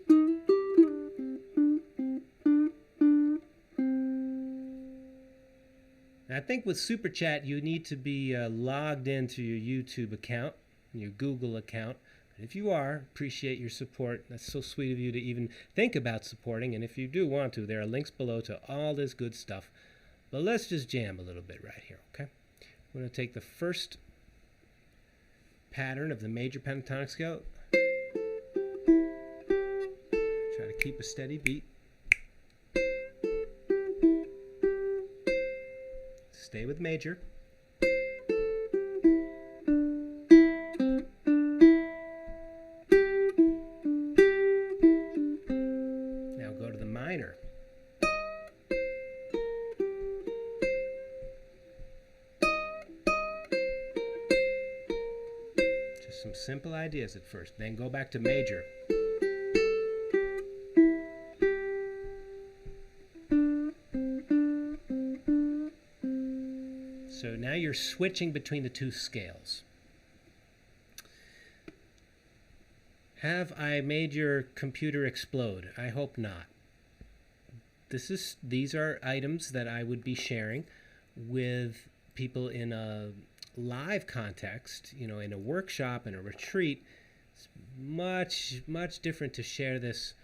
I think with Super Chat, you need to be logged into your YouTube account, your Google account. And if you are, appreciate your support. That's so sweet of you to even think about supporting. And if you do want to, there are links below to all this good stuff. But let's just jam a little bit right here, okay? We're going to take the first pattern of the major pentatonic scale. Try to keep a steady beat. Stay with major. Now go to the minor. Just some simple ideas at first. Then go back to major. So now you're switching between the two scales. Have I made your computer explode? I hope not. These are items that I would be sharing with people in a live context, you know, in a workshop, in a retreat. It's much different to share this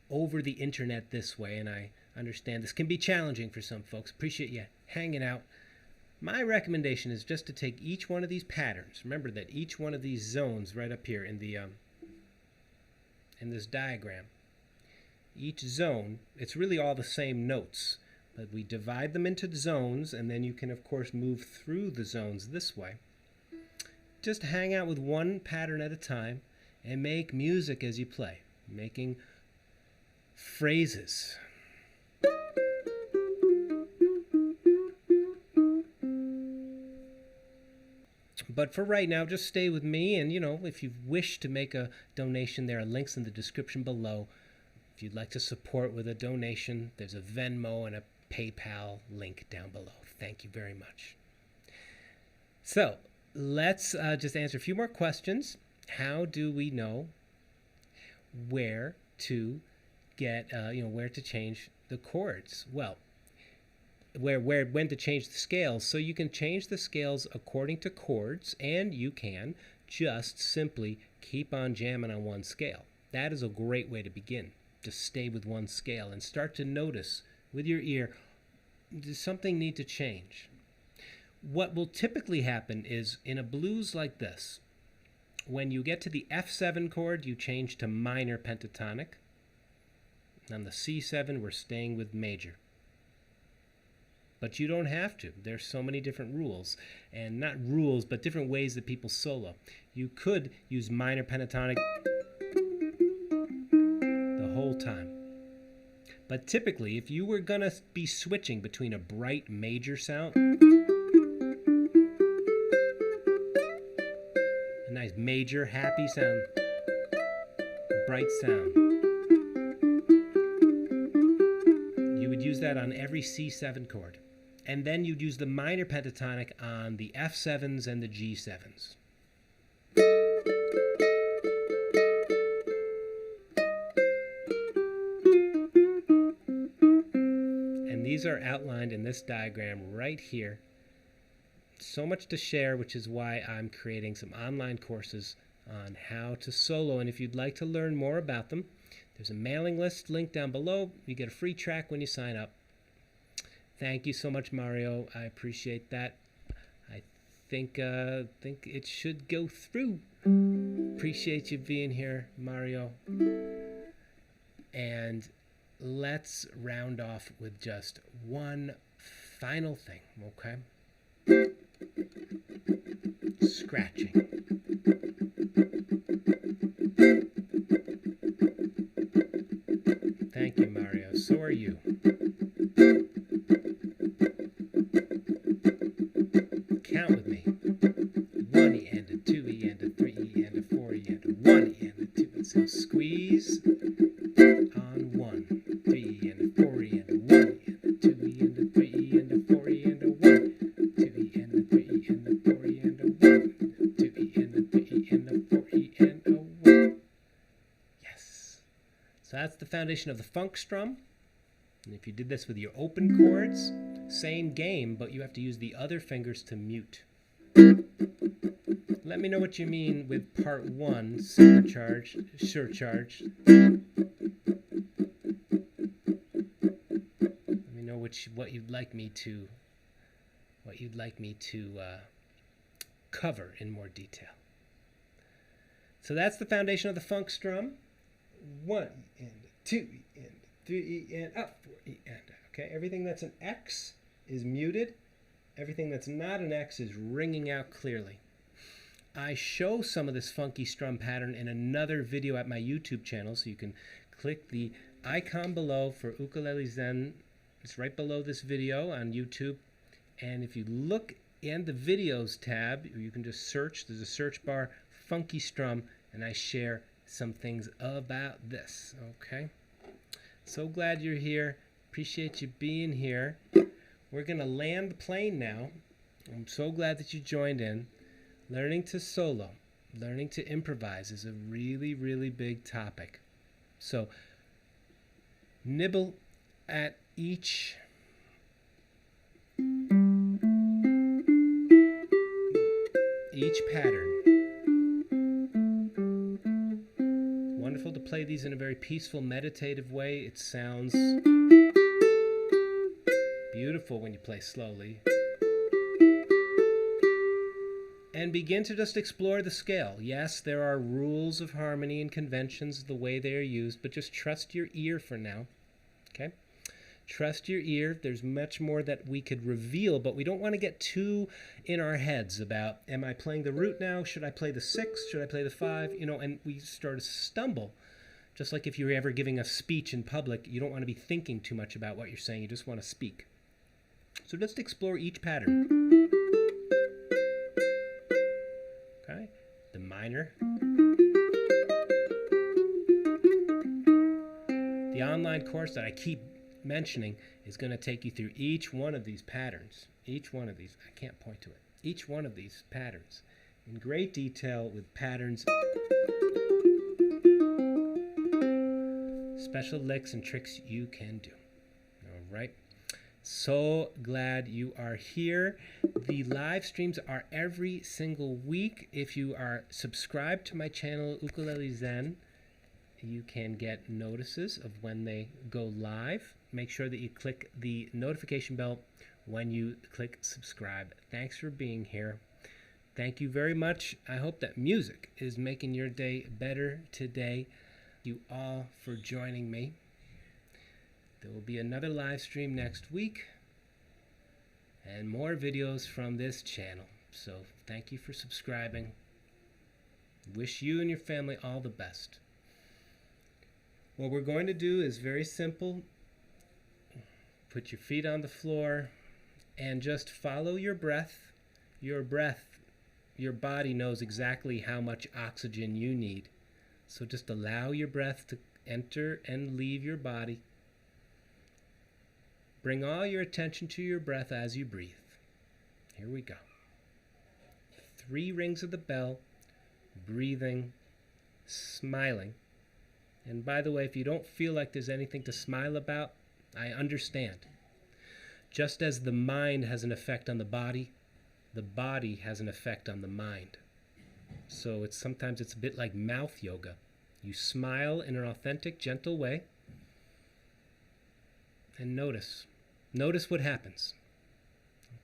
over the internet this way, and I understand this can be challenging for some folks. Appreciate you hanging out. My recommendation is just to take each one of these patterns. Remember that each one of these zones right up here in the in this diagram, each zone, it's really all the same notes, but we divide them into zones, and then you can of course move through the zones this way. Just hang out with one pattern at a time and make music as you play, making phrases. But for right now, just stay with me, and you know, if you wish to make a donation, there are links in the description below. If you'd like to support with a donation, there's a Venmo and a PayPal link down below. Thank you very much. So let's just answer a few more questions. How do we know where to get, where to change the chords? Well, when to change the scales. So you can change the scales according to chords, and you can just simply keep on jamming on one scale. That is a great way to begin. Just stay with one scale and start to notice with your ear, does something need to change? What will typically happen is in a blues like this, when you get to the F7 chord, you change to minor pentatonic. On the C7, we're staying with major. But you don't have to. There's so many different rules. And not rules, but different ways that people solo. You could use minor pentatonic the whole time. But typically, if you were going to be switching between a bright major sound, a nice major, happy sound, bright sound, you would use that on every C7 chord. And then you'd use the minor pentatonic on the F7s and the G7s. And these are outlined in this diagram right here. So much to share, which is why I'm creating some online courses on how to solo. And if you'd like to learn more about them, there's a mailing list link down below. You get a free track when you sign up. Thank you so much, Mario. I appreciate that. I think it should go through. Appreciate you being here, Mario. And let's round off with just one final thing, okay? Scratching. Thank you, Mario. So are you. Count with me. 1E and a 2E and a 3E and a 4E and a 1E and a 2. And so squeeze on 1, 3E and a 4E and a 1E and a 2E and a 3E and a 4E and a 1, 2E and a 3E and a 4E and a 1, 2E and a 3E and a 4E and a 1. Yes. So that's the foundation of the funk strum. And if you did this with your open chords, same game, but you have to use the other fingers to mute. Let me know what you mean with part 1, supercharge, surcharge. Let me know what you'd like me to cover in more detail. So that's the foundation of the funk strum. 1 and 2 and 3 and up, 4 and okay. Everything that's an X is muted. Everything that's not an X is ringing out clearly. I show some of this funky strum pattern in another video at my YouTube channel, so you can click the icon below for Ukulele Zen. It's right below this video on YouTube. And if you look in the videos tab, you can just search. There's a search bar, funky strum, and I share some things about this, okay? So glad you're here. Appreciate you being here. We're going to land the plane now, I'm so glad that you joined in. Learning to solo, learning to improvise is a really, really big topic. So nibble at each pattern. It's wonderful to play these in a very peaceful, meditative way. It sounds beautiful when you play slowly. And begin to just explore the scale. Yes, there are rules of harmony and conventions, the way they are used, but just trust your ear for now. Okay? Trust your ear. There's much more that we could reveal, but we don't want to get too in our heads about, am I playing the root now? Should I play the 6? Should I play the 5? You know, and we start to stumble. Just like if you're ever giving a speech in public, you don't want to be thinking too much about what you're saying. You just want to speak. So just explore each pattern. Okay? The minor. The online course that I keep mentioning is going to take you through each one of these patterns. Each one of these. I can't point to it. Each one of these patterns in great detail with patterns, special licks and tricks you can do. All right. So glad you are here. The live streams are every single week. If you are subscribed to my channel, Ukulele Zen, you can get notices of when they go live. Make sure that you click the notification bell when you click subscribe. Thanks for being here. Thank you very much. I hope that music is making your day better today. You all for joining me. There will be another live stream next week and more videos from this channel. So thank you for subscribing. Wish you and your family all the best. What we're going to do is very simple. Put your feet on the floor and just follow your breath. Your body knows exactly how much oxygen you need. So just allow your breath to enter and leave your body. Bring all your attention to your breath as you breathe. Here we go. 3 rings of the bell, breathing, smiling. And by the way, if you don't feel like there's anything to smile about, I understand. Just as the mind has an effect on the body has an effect on the mind. So sometimes it's a bit like mouth yoga. You smile in an authentic, gentle way. And notice what happens.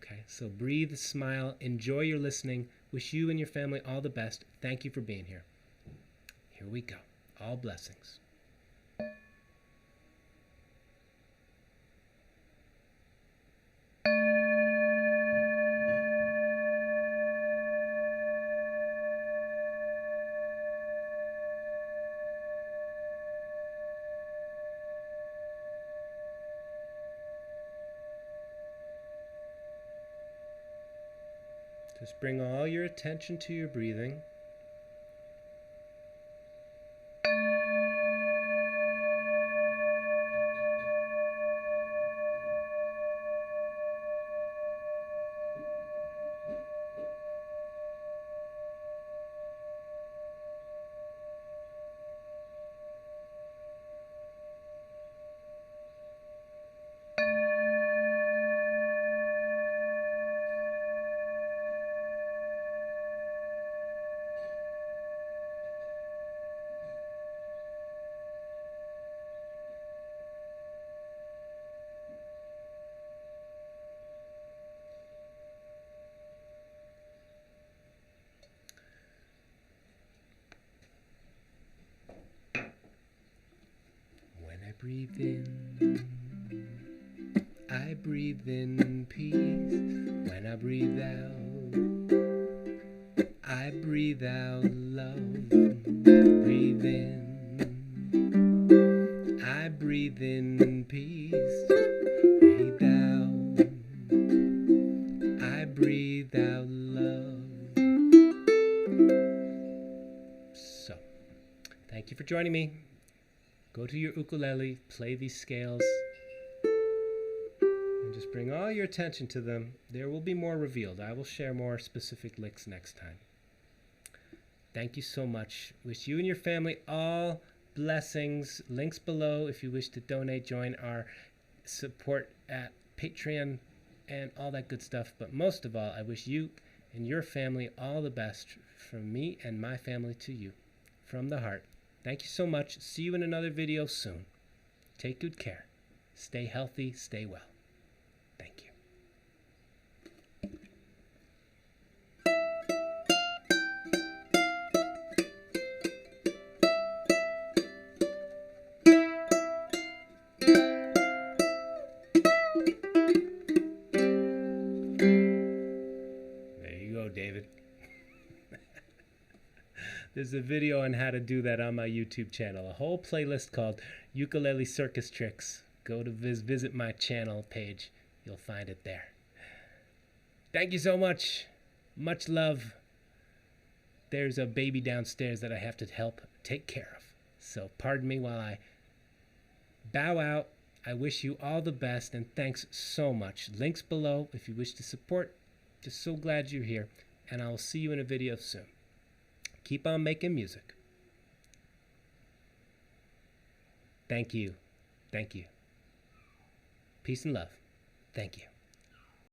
Okay, so breathe, smile, enjoy your listening. Wish you and your family all the best. Thank you for being here. Here we go. All blessings. Just bring all your attention to your breathing. Breathe in, I breathe in peace. When I breathe out, I breathe out love. Breathe in, I breathe in peace. Breathe out, I breathe out love. So, thank you for joining me. Go to your ukulele, play these scales, and just Bring all your attention to them. There will be more revealed. I will share more specific links next time. Thank you so much. Wish you and your family all blessings. Links below if you wish to donate. Join our support at Patreon and all that good stuff. But most of all, I wish you and your family all the best from me and my family to you. From the heart. Thank you so much. See you in another video soon. Take good care. Stay healthy. Stay well. Thank you. There you go, David. There's a video on how to do that on my YouTube channel. A whole playlist called Ukulele Circus Tricks. Go to visit my channel page. You'll find it there. Thank you so much. Much love. There's a baby downstairs that I have to help take care of. So pardon me while I bow out. I wish you all the best and thanks so much. Links below if you wish to support. Just so glad you're here. And I will see you in a video soon. Keep on making music. Thank you. Thank you. Peace and love. Thank you.